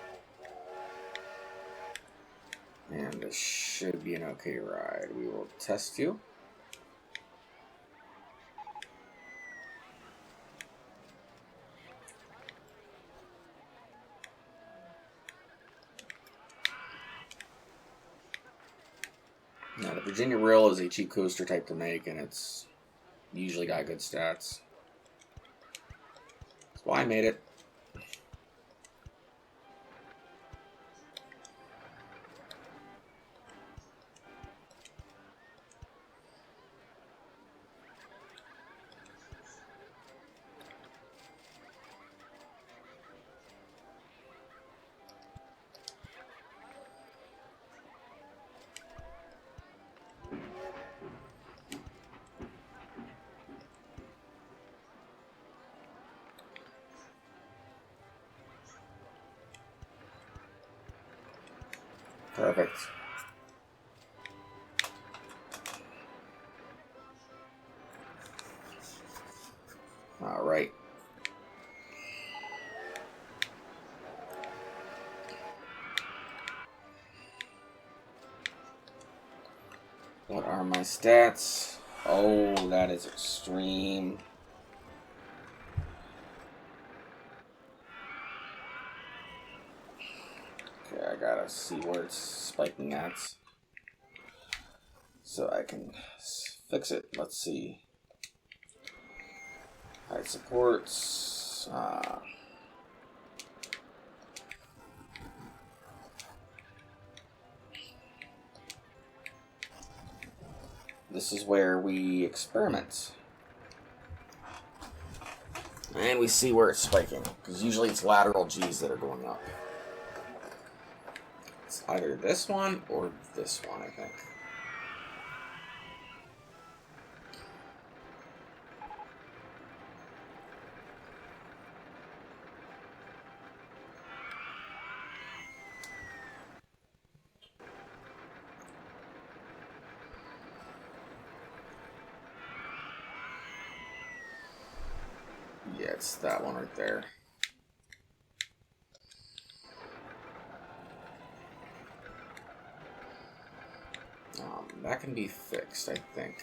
And this should be an okay ride. We will test you. Now, the Virginia Rail is a cheap coaster type to make, and it's usually got good stats. That's why I made it. Perfect. All right. What are my stats? Oh, that is extreme. Okay, I gotta see where it's spiking at, so I can fix it. Let's see. Hide supports. This is where we experiment. And we see where it's spiking, because usually it's lateral G's that are going up. It's either this one or this one, I think. Yeah, it's that one right there. That can be fixed, I think.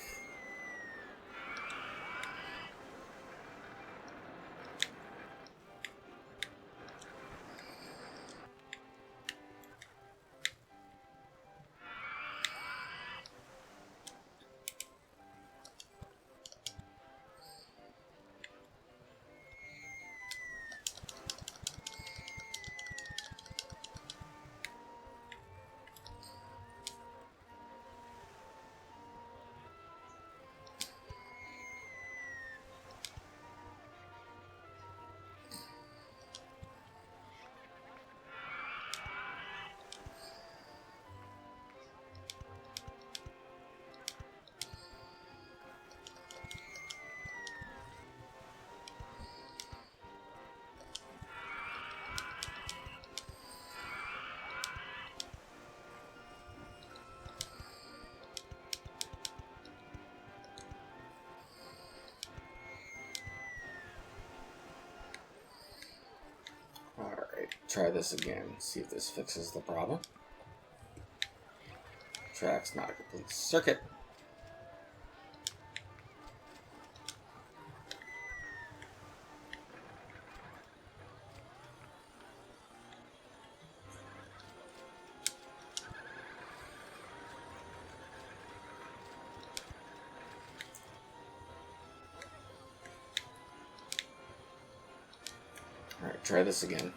Alright, try this again. See if this fixes the problem. Track's not a complete circuit. Alright, try this again.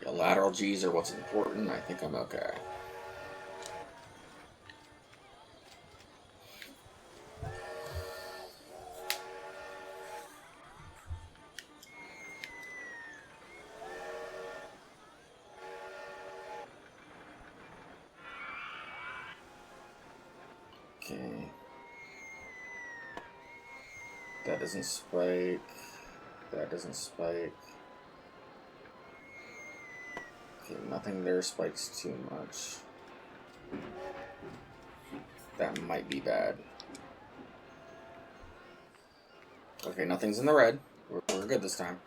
The lateral G's are what's important. I think I'm okay. Okay. That doesn't spike. That doesn't spike. Okay, nothing there spikes too much. That might be bad. Okay, nothing's in the red. We're good this time.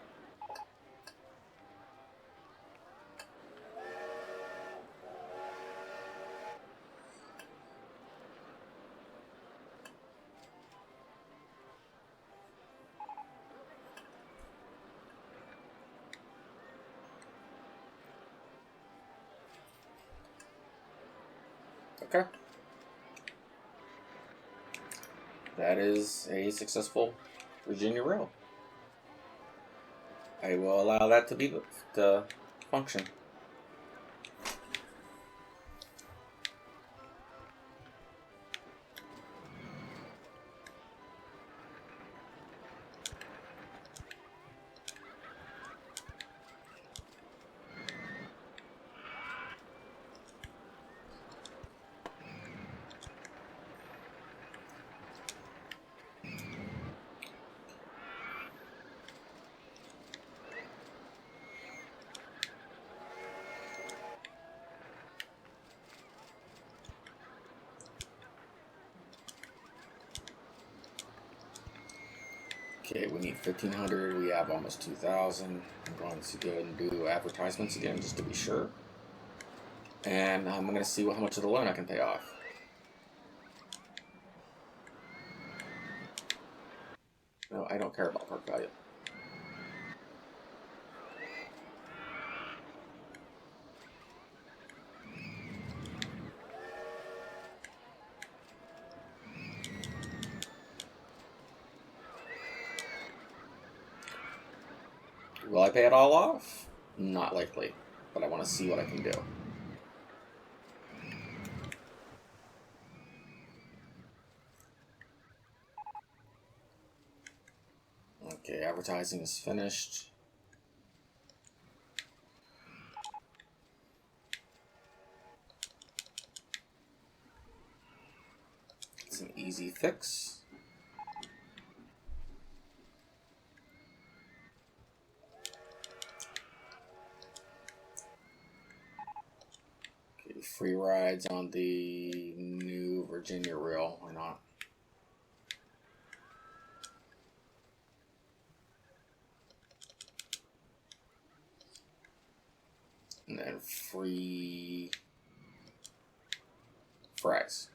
Okay. That is a successful Virginia rail. I will allow that to function. Okay, we need 1,500. We have almost 2,000. I'm going to go and do advertisements again just to be sure. And I'm going to see how much of the loan I can pay off. No, I don't care about park value. Will I pay it all off? Not likely, but I want to see what I can do. Okay, advertising is finished. It's an easy fix. Okay, free rides on the new Virginia rail. Why not? And then free fries.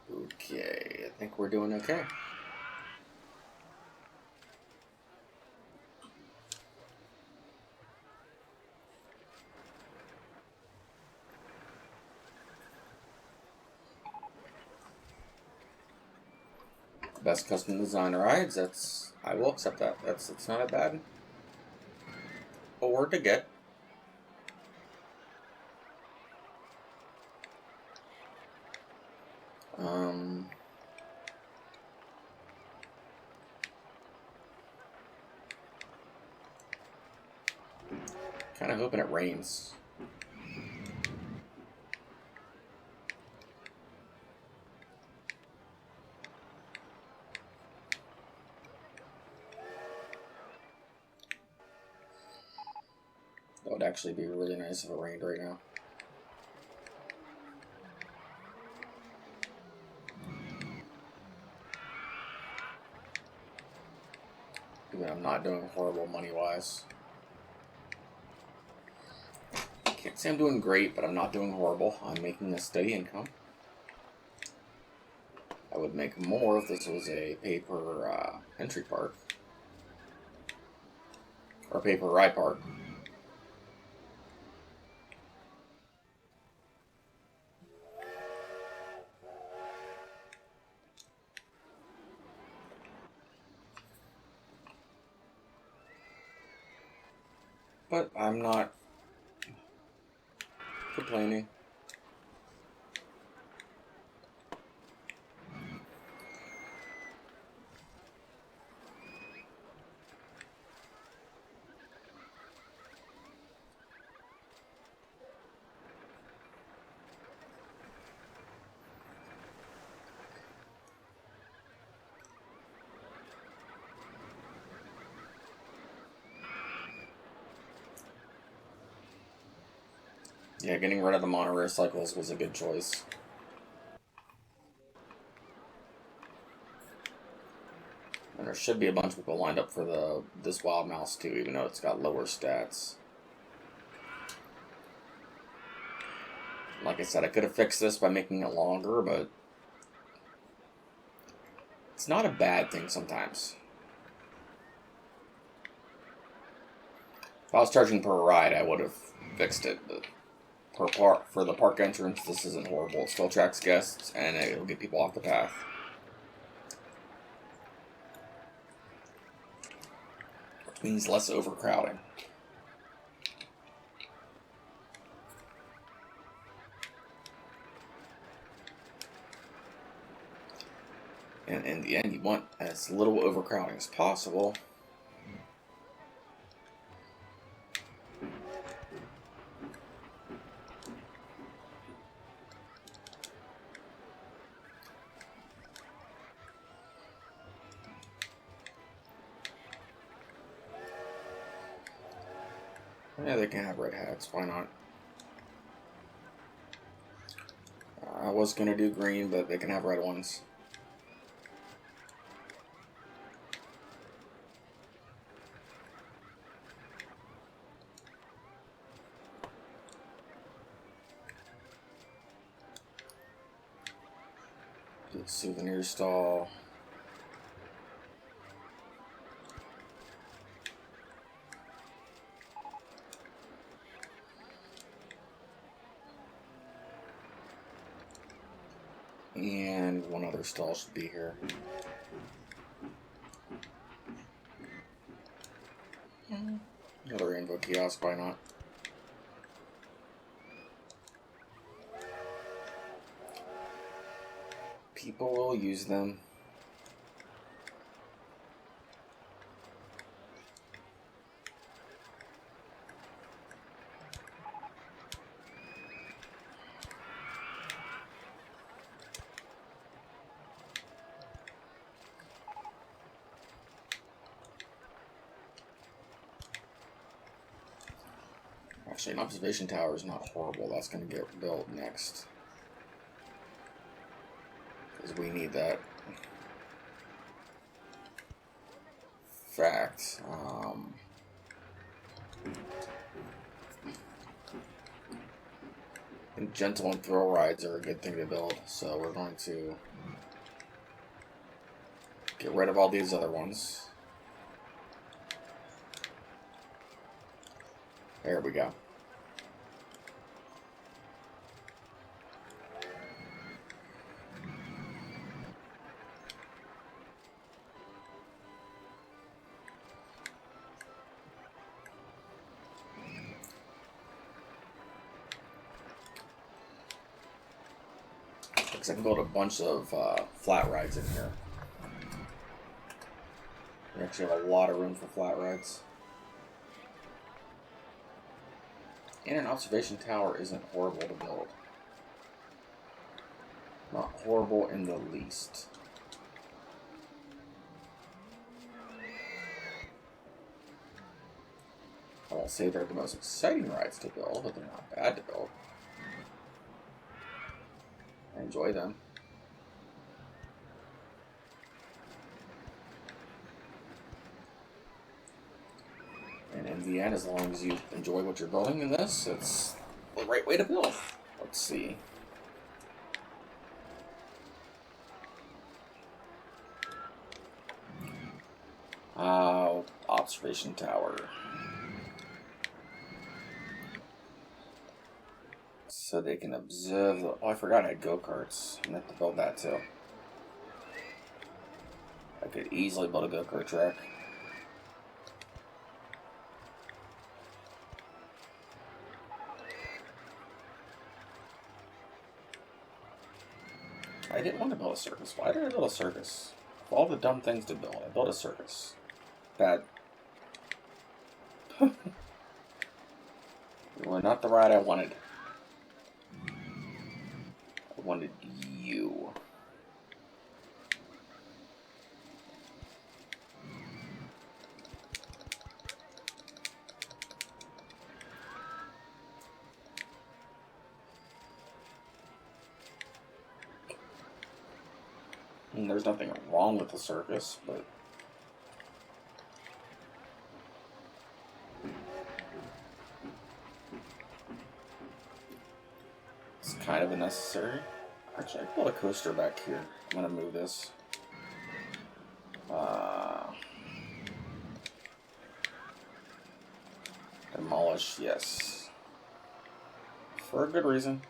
Okay, I think we're doing okay. Best custom design rides. I will accept that. It's not a bad award to get. Kind of hoping it rains. That would actually be really nice if it rained right now. Even I'm not doing horrible money-wise. Can't say I'm doing great, but I'm not doing horrible. I'm making a steady income. I would make more if this was a pay-per entry park. Or pay-per ride park. But I'm not complaining. Yeah, getting rid of the monorail cycles was a good choice. And there should be a bunch of people lined up for this Wild Mouse too, even though it's got lower stats. Like I said, I could have fixed this by making it longer, but it's not a bad thing sometimes. If I was charging per ride, I would have fixed it, but for the park entrance, this isn't horrible. It still attracts guests, and it'll get people off the path. Which means less overcrowding. And in the end, you want as little overcrowding as possible. Yeah, they can have red hats. Why not? I was going to do green, but they can have red ones. Good souvenir stall. And one other stall should be here. Another rainbow kiosk, why not? People will use them. Actually, an observation tower is not horrible. That's going to get built next. Because we need that. Fact. And gentle and thrill rides are a good thing to build. So we're going to get rid of all these other ones. There we go. because I can build a bunch of flat rides in here. We actually have a lot of room for flat rides. And an observation tower isn't horrible to build. Not horrible in the least. I won't say they're the most exciting rides to build, but they're not bad to build. I enjoy them. And in the end, as long as you enjoy what you're building in this, it's the right way to build. Let's see. Observation tower. So they can observe the... Oh, I forgot I had go-karts. I'm going to have to build that too. I could easily build a go-kart track. I didn't want to build a circus. Why did I build a circus? Of all the dumb things to build, I built a circus. Bad. Well, not the ride I wanted. I wanted you. And there's nothing wrong with the circus, but it's kind of unnecessary. Actually, I built a coaster back here. I'm gonna move this. Demolish, yes. For a good reason.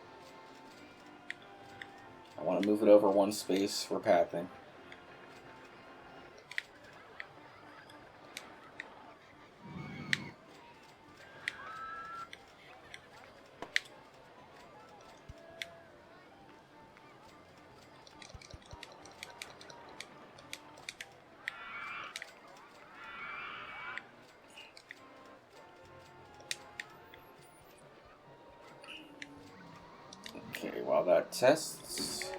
I want to move it over one space for pathing. Okay, while that tests,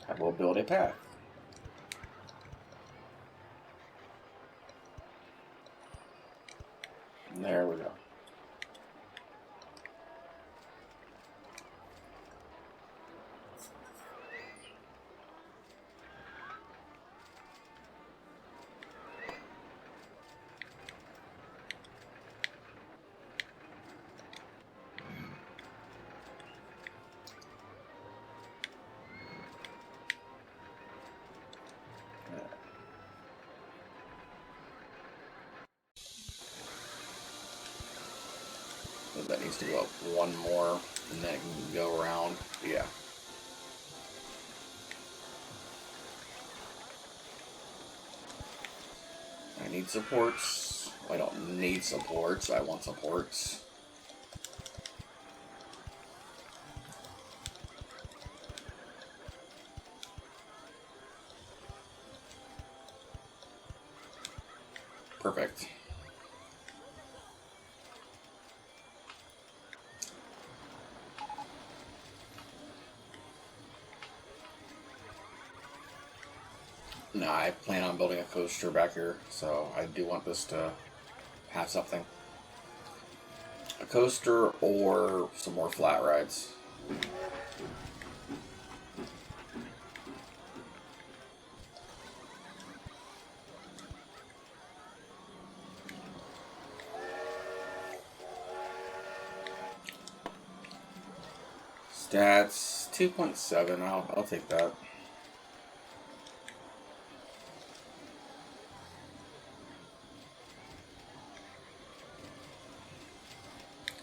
I will build a path. And there we go. That needs to go up one more, and then it can go around. Yeah. I need supports. I don't need supports. I want supports. Perfect. No, I plan on building a coaster back here, so I do want this to have something. A coaster or some more flat rides. Stats 2.7. I'll take that.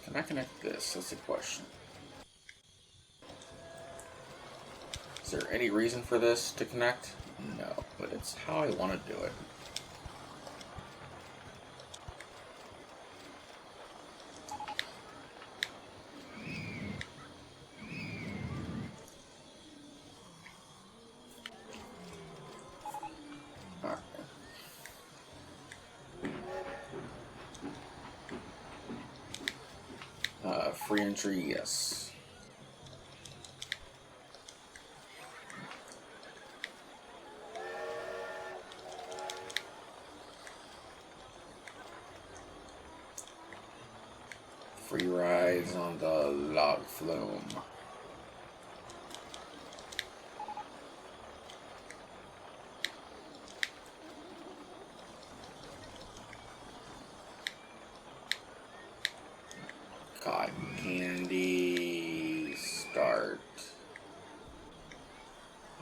Can I connect this? That's the question. Is there any reason for this to connect? No, but it's how I want to do it. free entry? Yes. Free rides on the log flume. Cotton candy. Start.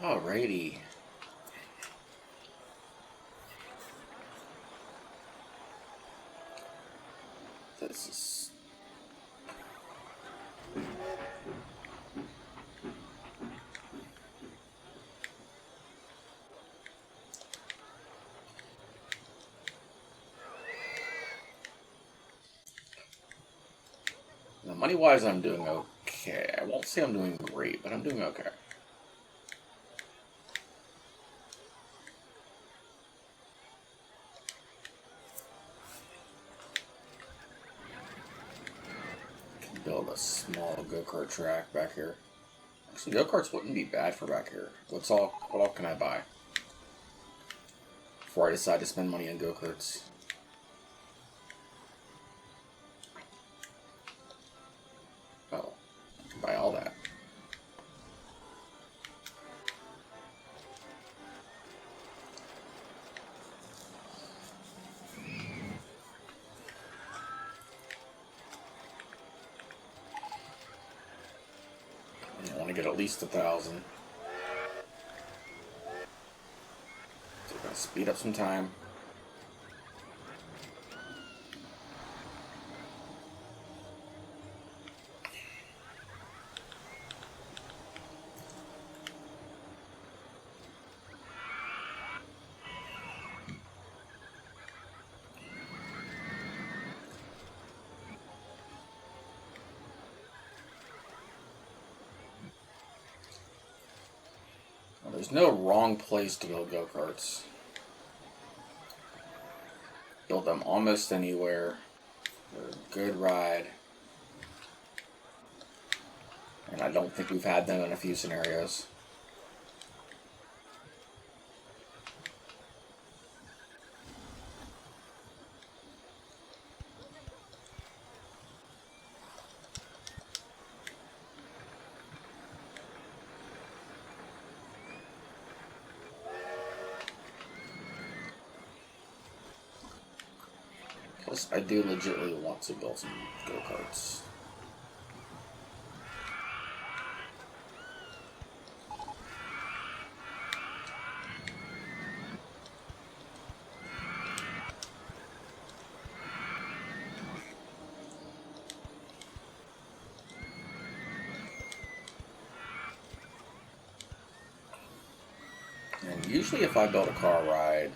Alrighty. This is... Now, money-wise, I'm doing okay. I won't say I'm doing great, but I'm doing okay. Build a small go-kart track back here. Actually, go-karts wouldn't be bad for back here. What all can I buy before I decide to spend money on go-karts? Oh, I can buy all that. I want to get at least 1,000. So we're gonna speed up some time. Well, there's no wrong place to build go-karts. Build them almost anywhere. They're a good ride. And I don't think we've had them in a few scenarios. Plus, I do legitimately want to build some go-karts. And usually if I build a car ride,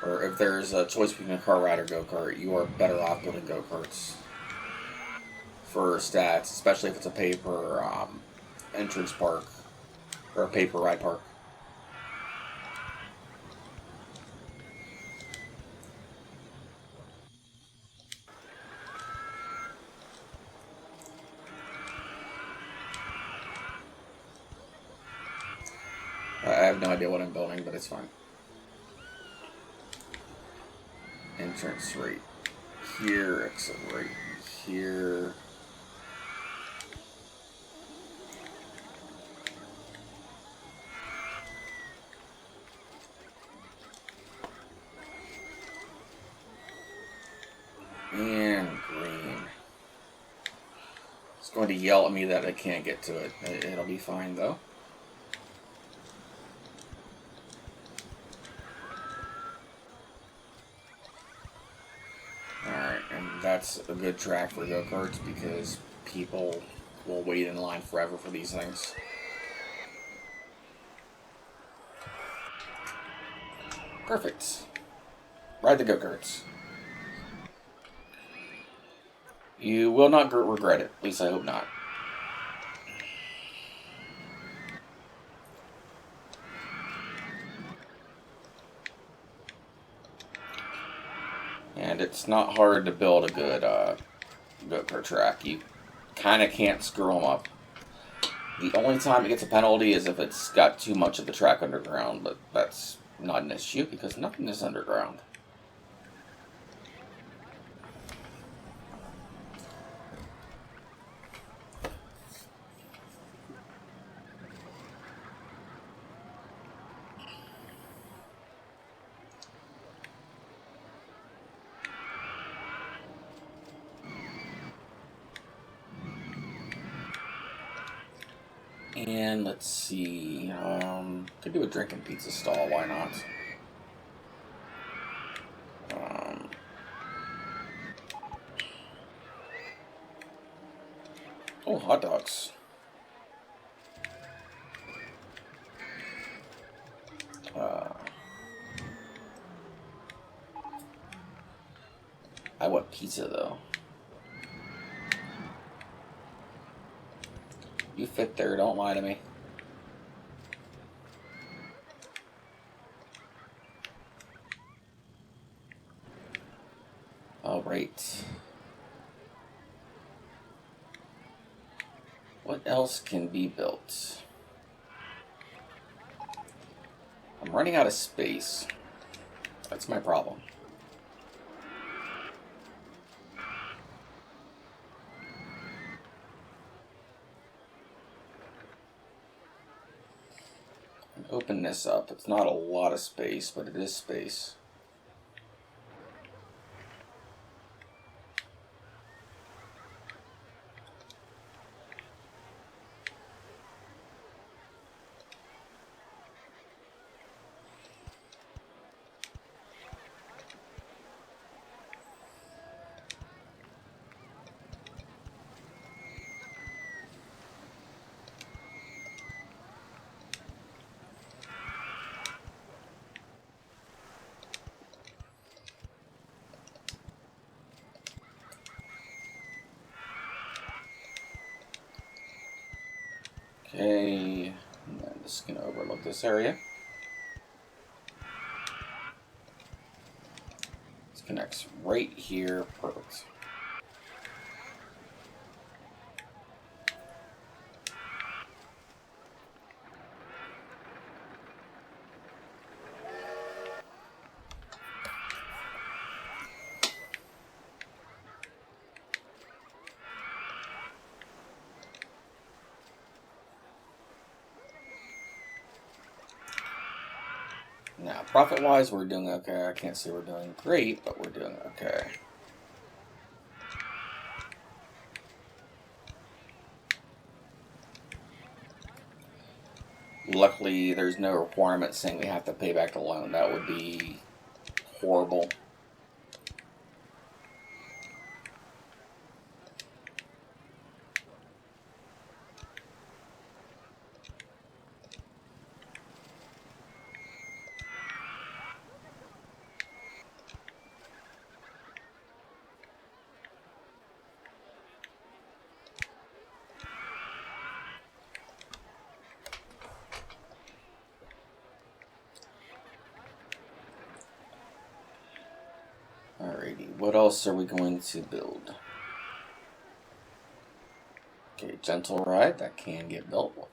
or if there's a choice between a car ride or go-kart, you are better off building go-karts for stats, especially if it's a paper entrance park or a paper ride park. I have no idea what I'm building, but it's fine. Entrance right here, exit right here. And green. It's going to yell at me that I can't get to it. It'll be fine though. Alright, and that's a good track for go-karts because people will wait in line forever for these things. Perfect. Ride the go-karts. You will not regret it. At least I hope not. And it's not hard to build a good go-kart track. You kind of can't screw them up. The only time it gets a penalty is if it's got too much of the track underground, but that's not an issue because nothing is underground. And let's see, could do a drinking pizza stall, why not? Oh, hot dogs. I want pizza though. You fit there, don't lie to me. Alright. What else can be built? I'm running out of space. That's my problem. Open this up. It's not a lot of space, but it is space. Okay, and I'm just going to overlook this area. This connects right here. Perfect. Now, profit-wise, we're doing okay. I can't say we're doing great, but we're doing okay. Luckily, there's no requirement saying we have to pay back the loan. That would be horrible. Alrighty, what else are we going to build? Okay, gentle ride, that can get built.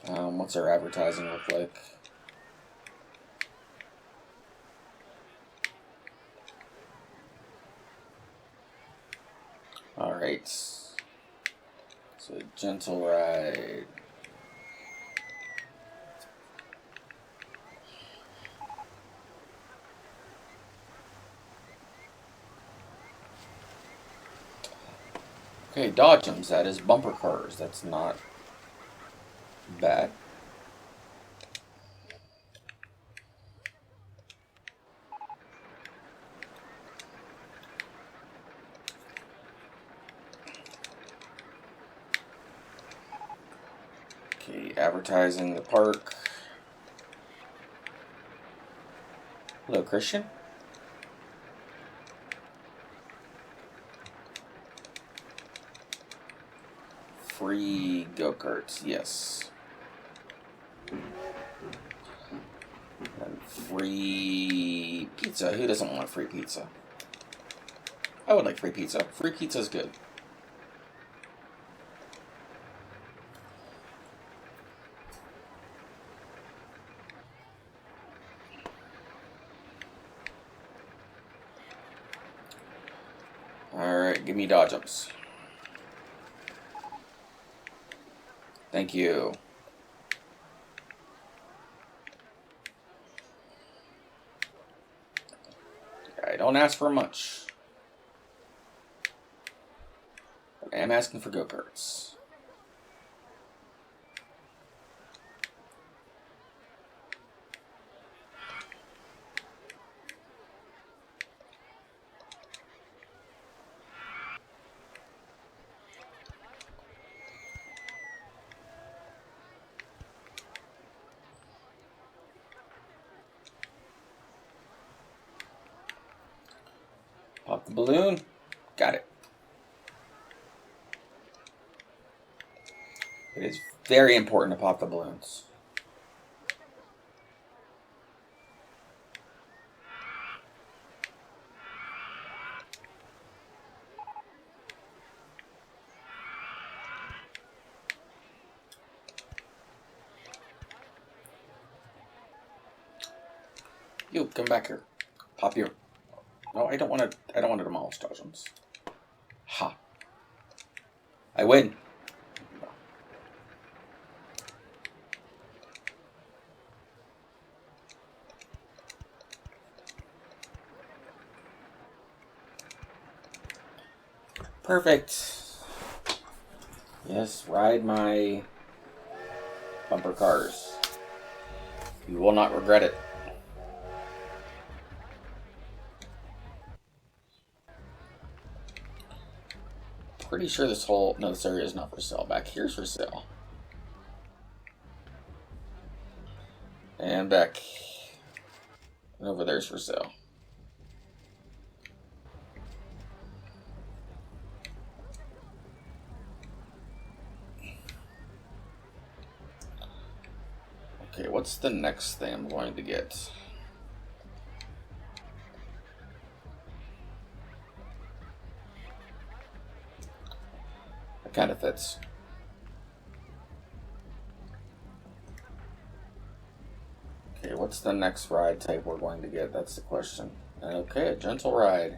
What's our advertising look like? Alright, so gentle ride. Okay, dodgems, that is bumper cars. That's not bad. Okay, advertising the park. Hello, Christian. free go-karts, yes. And free pizza. Who doesn't want free pizza? I would like free pizza. Free pizza is good. Alright, give me dodge ups. Thank you. I don't ask for much. But I am asking for go-karts. Pop the balloon. Got it. It is very important to pop the balloons. You come back here. Pop your. No, I don't want to. I don't want to demolish dodgems. Ha! I win. Perfect. Yes, ride my bumper cars. You will not regret it. Pretty sure this whole... No, this area is not for sale. Back here's for sale. And back... And over there's for sale. Okay, what's the next thing I'm going to get? It kind of fits. Okay, what's the next ride type we're going to get? That's the question. Okay, a gentle ride.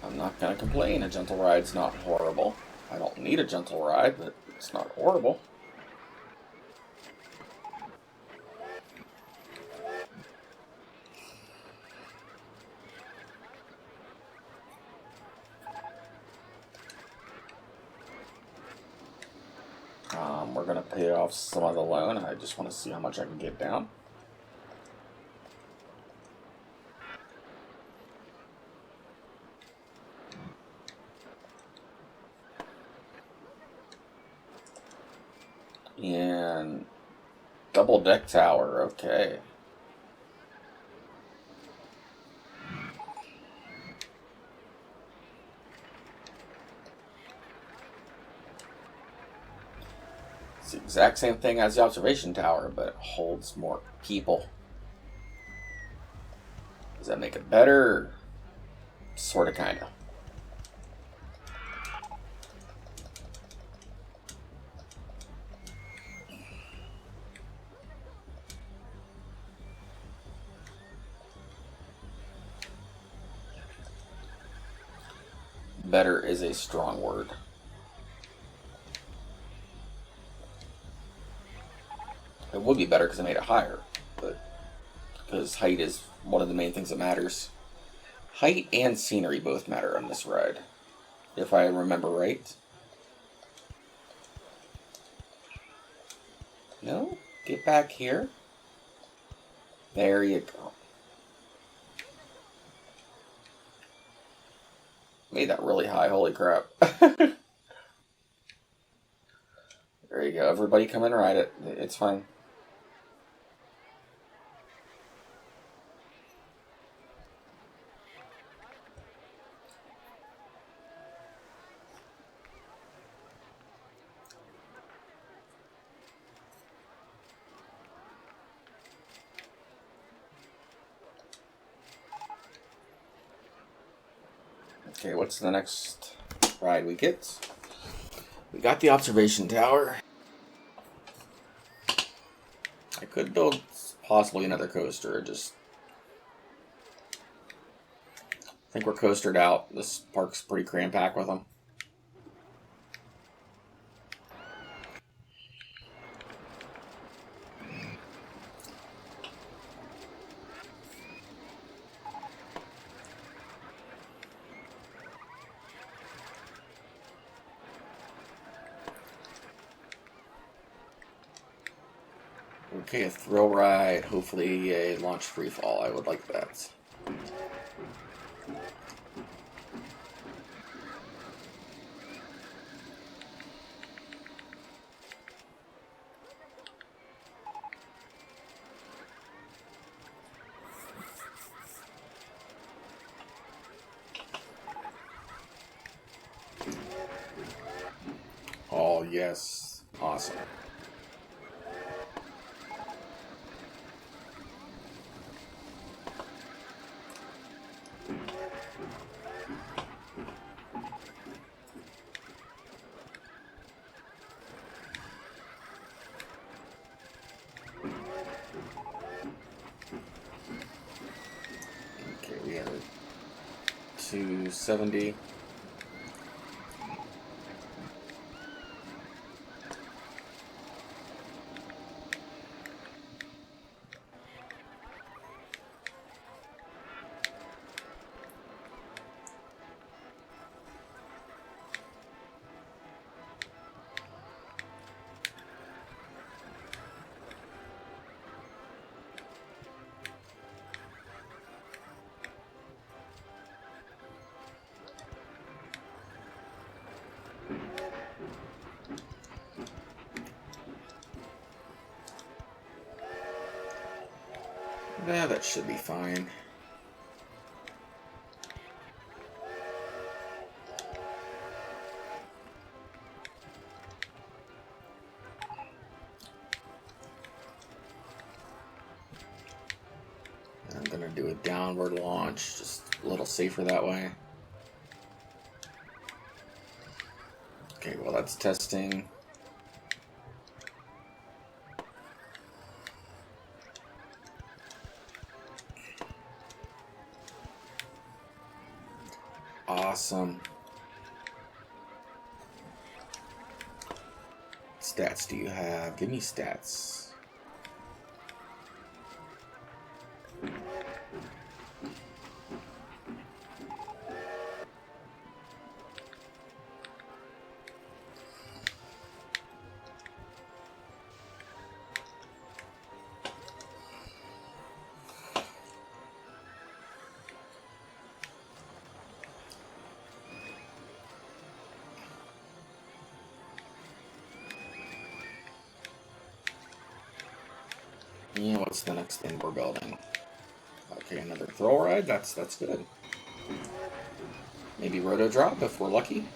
I'm not going to complain. A gentle ride's not horrible. I don't need a gentle ride, but it's not horrible. We're going to pay off some of the loan. I just want to see how much I can get down. And double deck tower, okay. It's the exact same thing as the observation tower, but it holds more people. Does that make it better? Sorta, kinda. Better is a strong word. It would be better because I made it higher, but because height is one of the main things that matters. Height and scenery both matter on this ride, if I remember right. No? Get back here. There you go. Made that really high, holy crap. There you go, everybody come and ride it. It's fine. Okay, what's the next ride we get? We got the observation tower. I could build possibly another coaster. I think we're coastered out. This park's pretty cram-packed with them. Okay, a thrill ride. Hopefully a launch free fall. I would like that. Oh, yes. Awesome. Okay, we are 270. Yeah, that should be fine. I'm gonna do a downward launch, just a little safer that way. Okay, well that's testing. Awesome. Stats do you have? Give me stats. Yeah, what's the next thing we're building? Okay, another thrill ride. That's good. Maybe roto drop if we're lucky.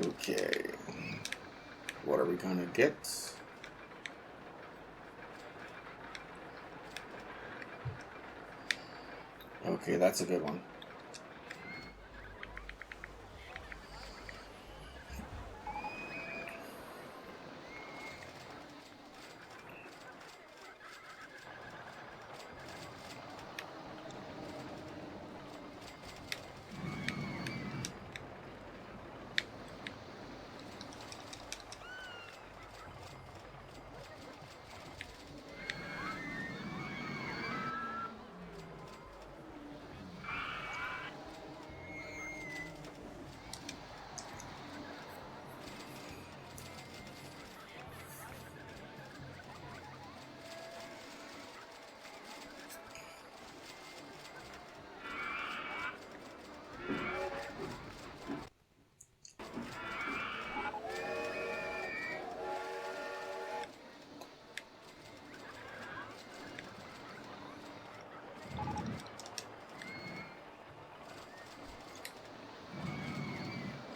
Okay. What are we gonna get? Okay, that's a good one.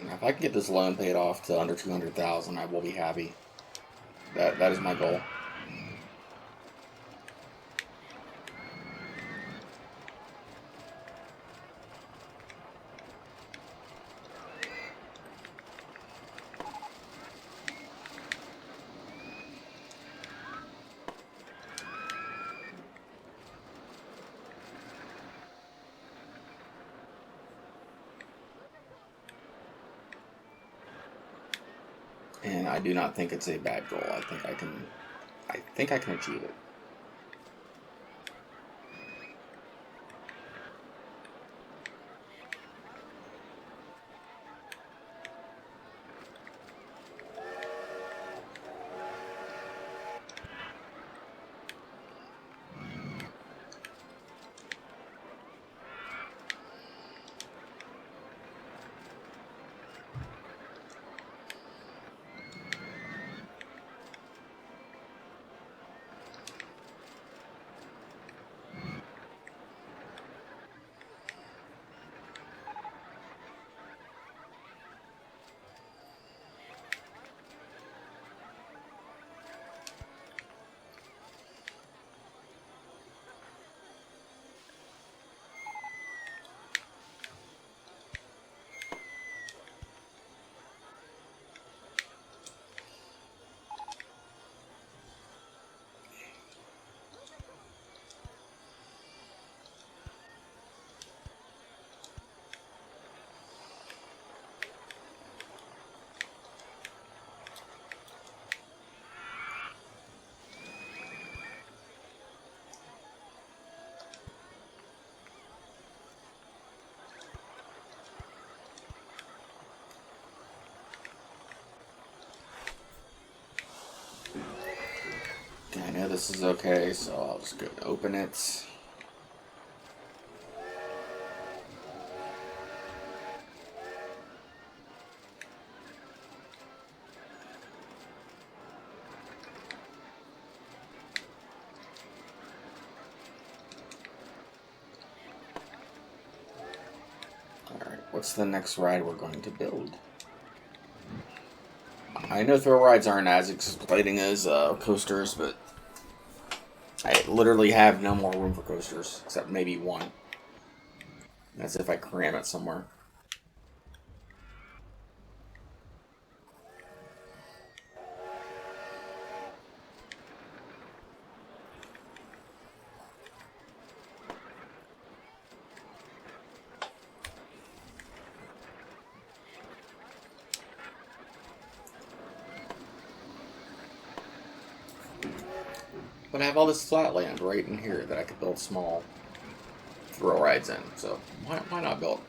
Now, if I can get this loan paid off to under 200,000, I will be happy. That is my goal. And I do not think it's a bad goal. I think I can achieve it. I know this is okay, so I'll just go and open it. Alright, what's the next ride we're going to build? I know thrill rides aren't as exciting as coasters, but I literally have no more room for coasters, except maybe one. That's if I cram it somewhere. But I have all this flat land right in here that I could build small thrill rides in, so why not build?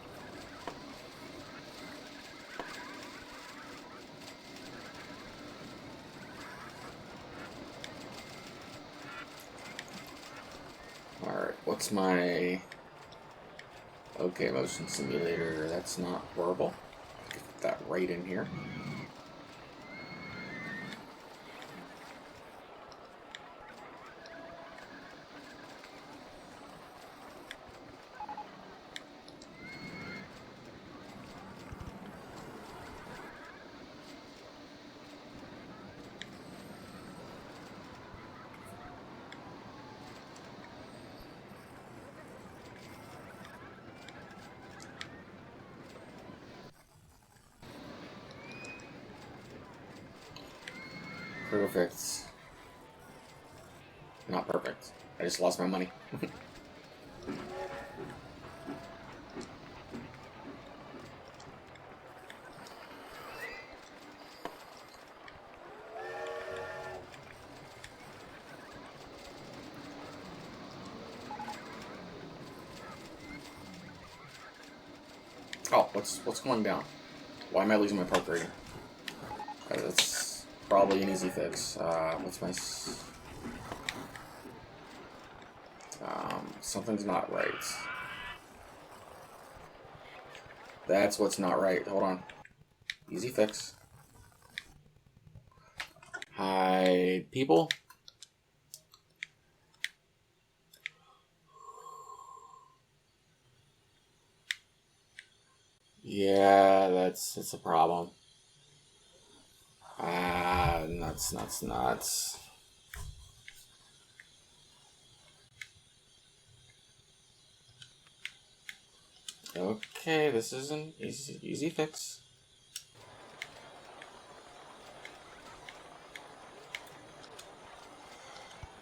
Alright, what's my... Okay, motion simulator, that's not horrible. Get that right in here. Perfect. Not perfect. I just lost my money. Oh, what's going down? Why am I losing my park rating? That's probably an easy fix. What's my... something's not right. That's what's not right. Hold on. Easy fix. Hi, people. Yeah, it's a problem. Ah, nuts, nuts, nuts. Okay, this is an easy fix.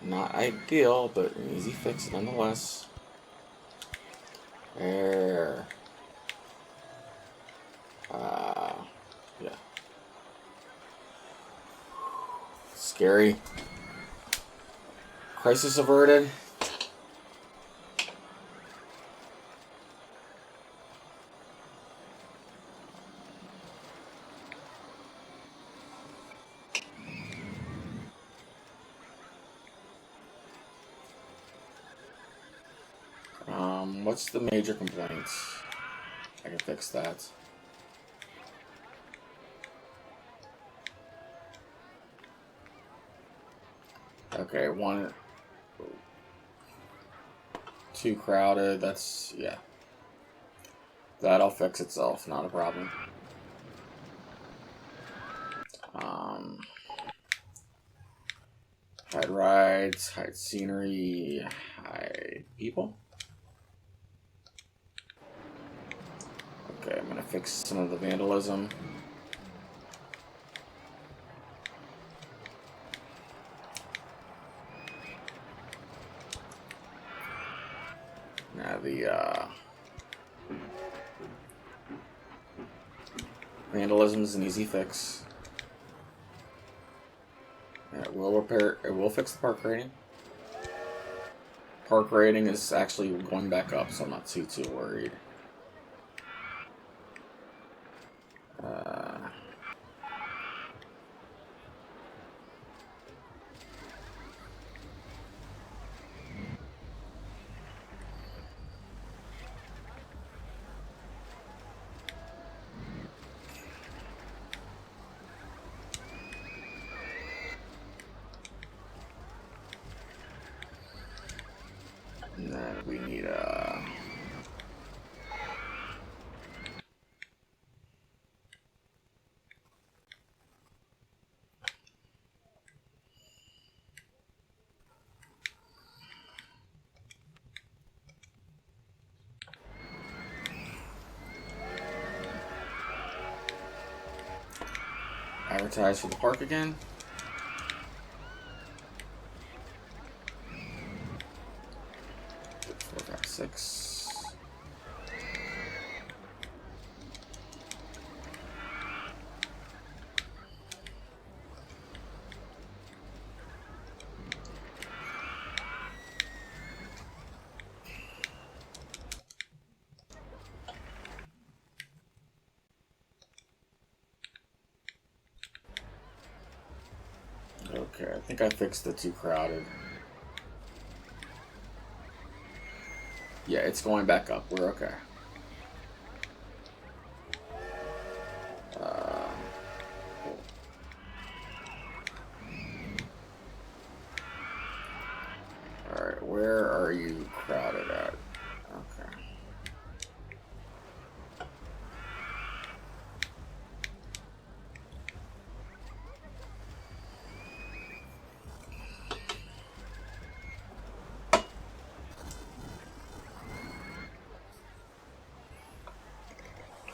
Not ideal, but an easy fix nonetheless. There. Yeah. Scary. Crisis averted. What's the major complaints? I can fix that. Okay, one, too crowded. That's, yeah. That'll fix itself, not a problem. Hide rides, hide scenery, hide people. Okay, I'm gonna fix some of the vandalism. Now the vandalism is an easy fix. It will repair. It will fix the park rating. Park rating is actually going back up, so I'm not too worried. And then we need advertise for the park again. 4, 5, 6. Okay, I think I fixed the too crowded. Yeah, it's going back up. We're okay. Cool. Alright, where are you crowded at? Okay.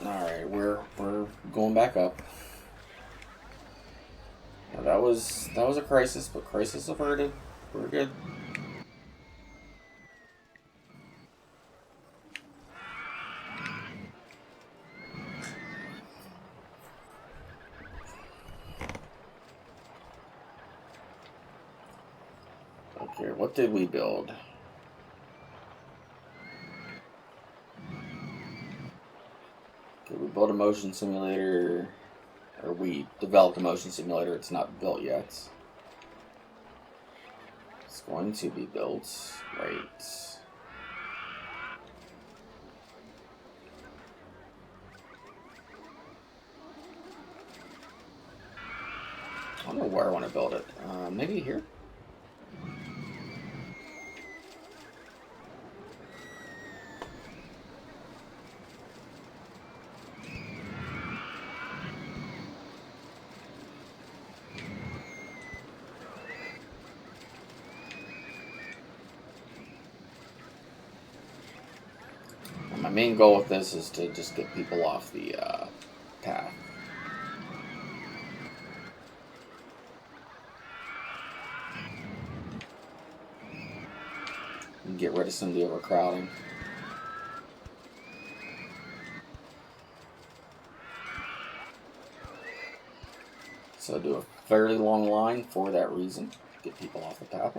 Alright, we're going back up. Now that was a crisis, but crisis averted. We're good. Okay, what did we build? Okay, we built a motion simulator, or we developed a motion simulator. It's not built yet. It's going to be built, right? I don't know where I want to build it. Maybe here? main goal with this is to just get people off the path. And get rid of some of the overcrowding. So do a fairly long line for that reason. Get people off the path.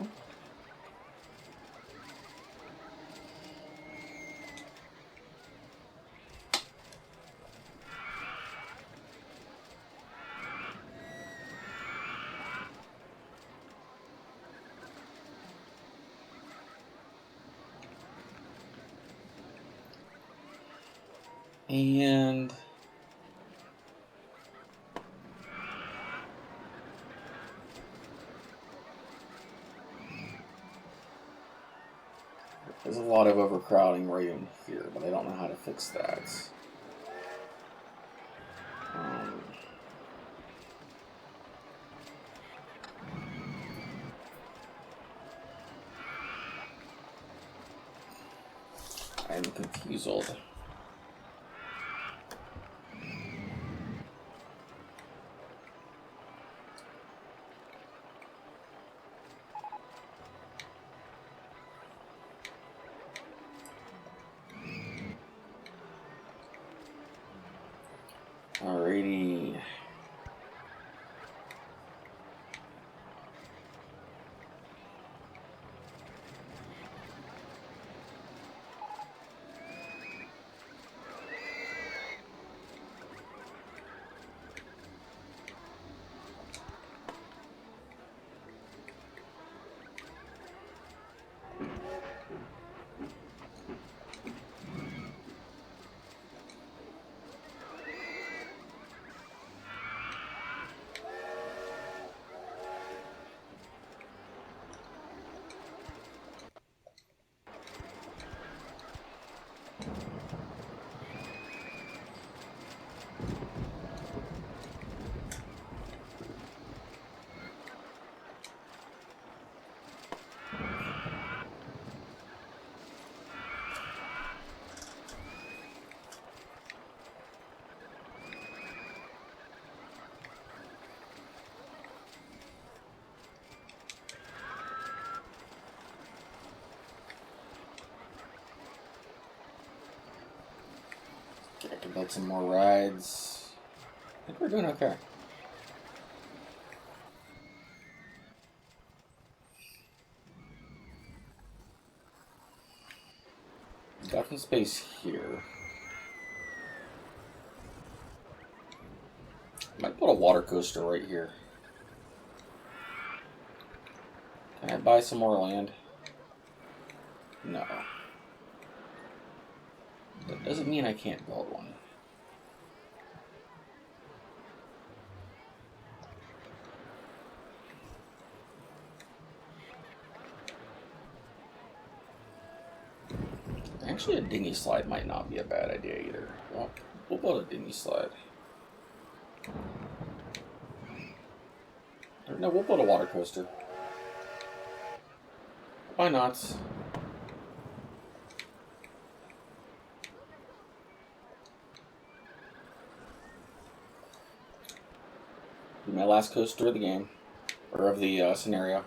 And there's a lot of overcrowding right in here, but I don't know how to fix that. I'm confused. Alrighty. I can build some more rides. I think we're doing okay. Got some space here. Might put a water coaster right here. Can I buy some more land? No. That doesn't mean I can't build one. Actually, a dinghy slide might not be a bad idea either. Well, we'll build a dinghy slide. Or no, we'll build a water coaster. Why not? Be my last coaster of the game, or of the scenario.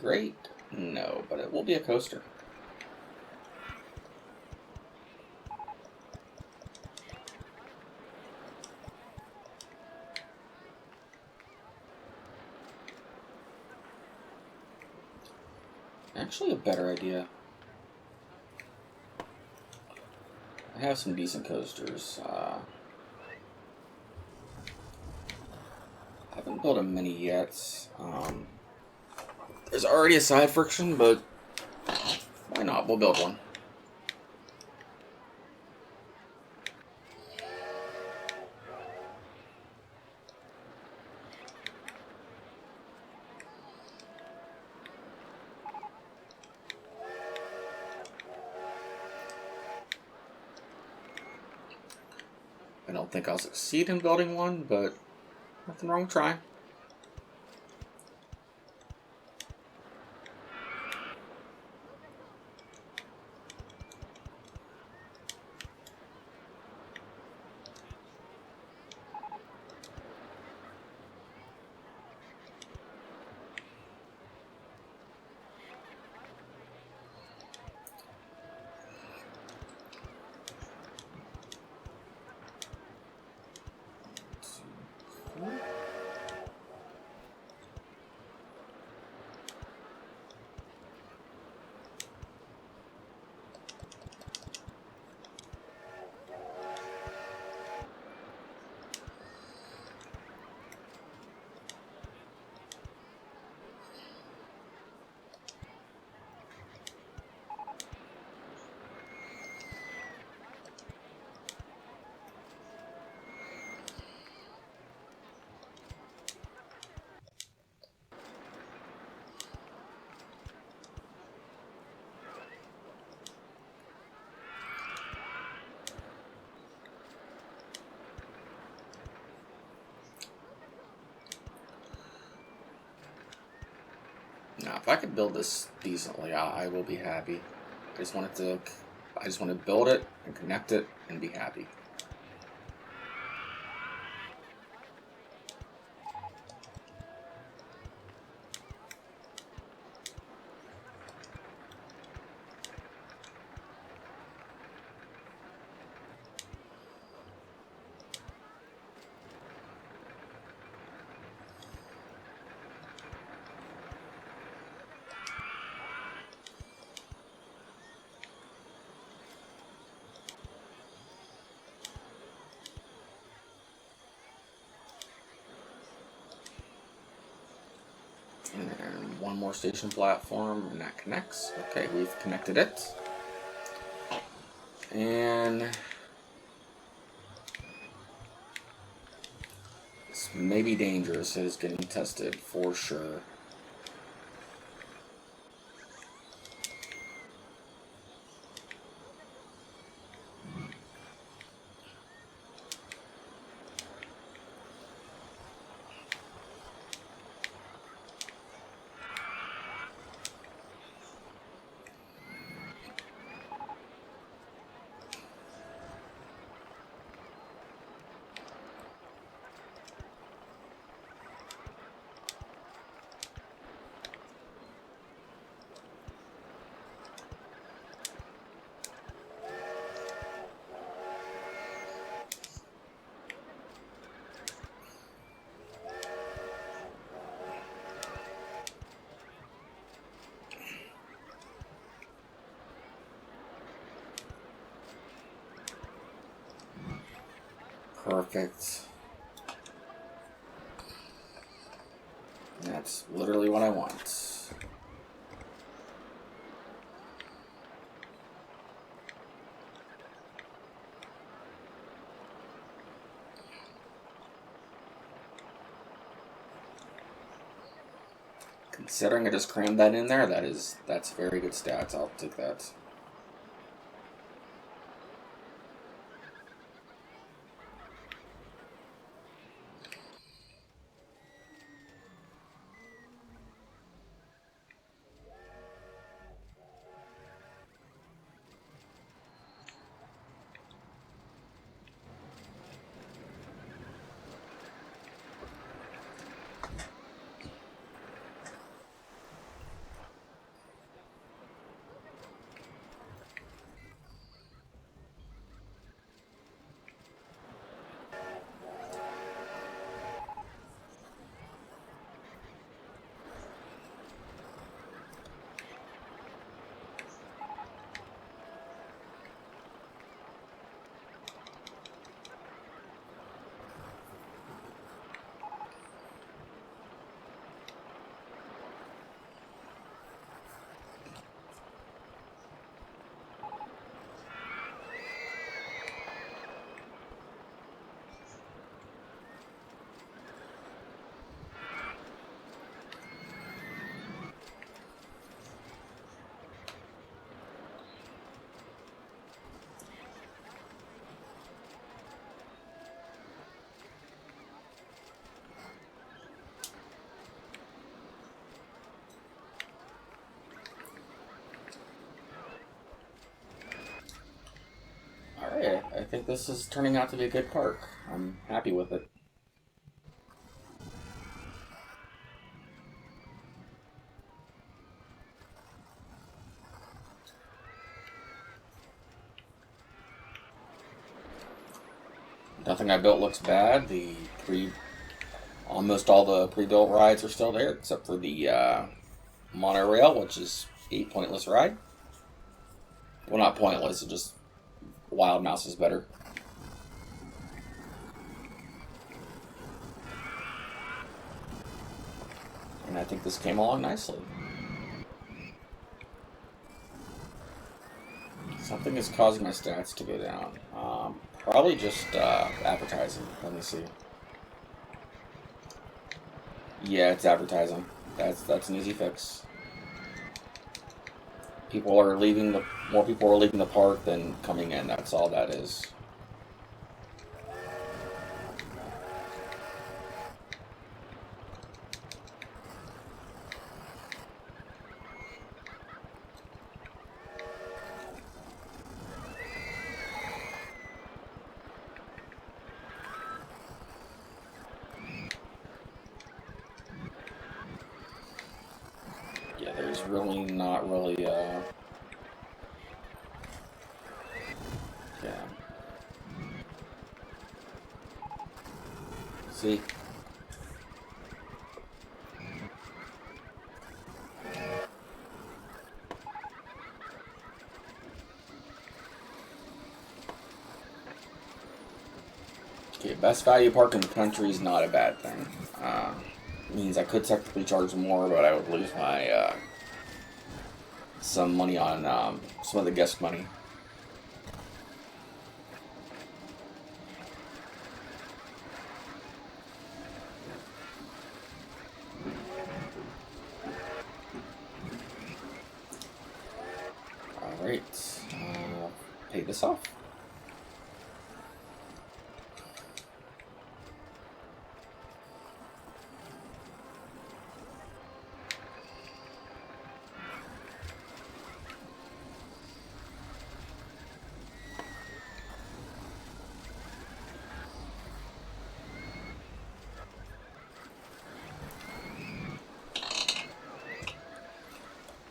Great? No, but it will be a coaster. Actually, a better idea. I have some decent coasters. I haven't built a mini yet. There's already a side friction, but why not? We'll build one. I don't think I'll succeed in building one, but nothing wrong with trying. Now, if I could build this decently, I will be happy. I just want to build it and connect it and be happy. And one more station platform, and that connects. Okay, we've connected it. And this may be dangerous. It is getting tested for sure. Perfect. That's literally what I want. Considering I just crammed that in there, that's very good stats. I'll take that. think this is turning out to be a good park. I'm happy with it. Nothing I built looks bad. Almost all the pre-built rides are still there, except for the monorail, which is a pointless ride. Well, not pointless, it's just Wild Mouse is better. And I think this came along nicely. Something is causing my stats to go down. Probably just advertising. Let me see. Yeah, it's advertising. That's an easy fix. More people are leaving the park than coming in. That's all that is. Yeah, there's really not really yeah. See? Okay, best value park in the country is not a bad thing. Means I could technically charge more, but I would lose my some money on some of the guest money. All right, pay this off.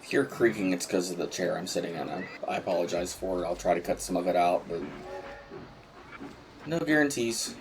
If you're creaking, it's because of the chair I'm sitting in. I apologize for it. I'll try to cut some of it out, but no guarantees.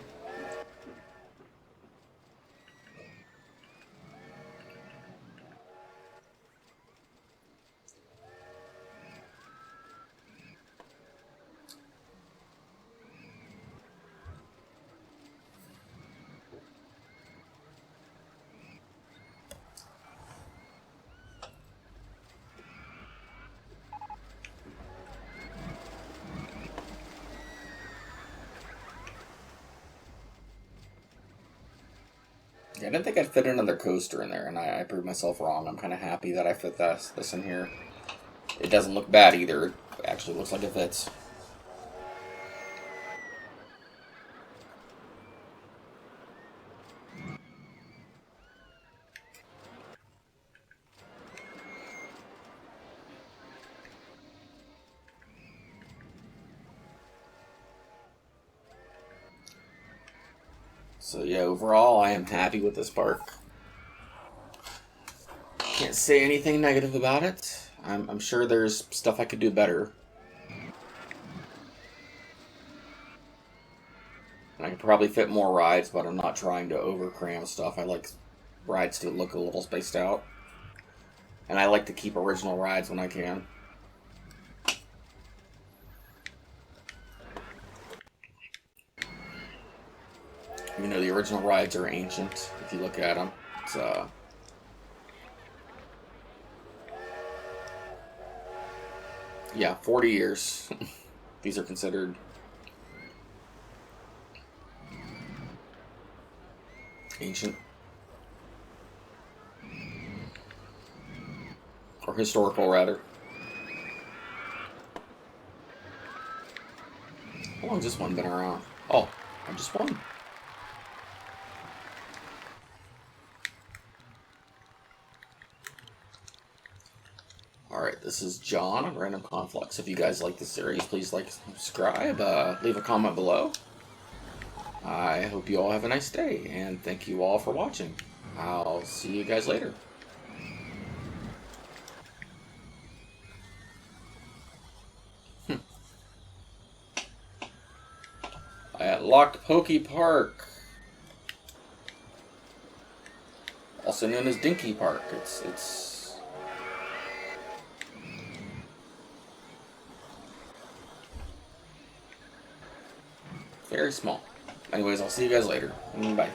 Yeah, I didn't think I'd fit another coaster in there, and I proved myself wrong. I'm kind of happy that I fit this in here. It doesn't look bad either. It actually looks like it fits. So yeah, overall, I am happy with this park. Can't say anything negative about it. I'm sure there's stuff I could do better. And I could probably fit more rides, but I'm not trying to overcram stuff. I like rides to look a little spaced out. And I like to keep original rides when I can. You know, the original rides are ancient, if you look at them. It's, yeah, 40 years. These are considered ancient. Or historical, rather. How long's this one been around? Oh, I just won. Alright, this This is John on Random Conflux. If you guys like this series, please like, subscribe, leave a comment below. I hope you all have a nice day, and thank you all for watching. I'll see you guys later. At Lock Pokey Park, also known as Dinky Park. It's very small. Anyways, I'll see you guys later. Bye.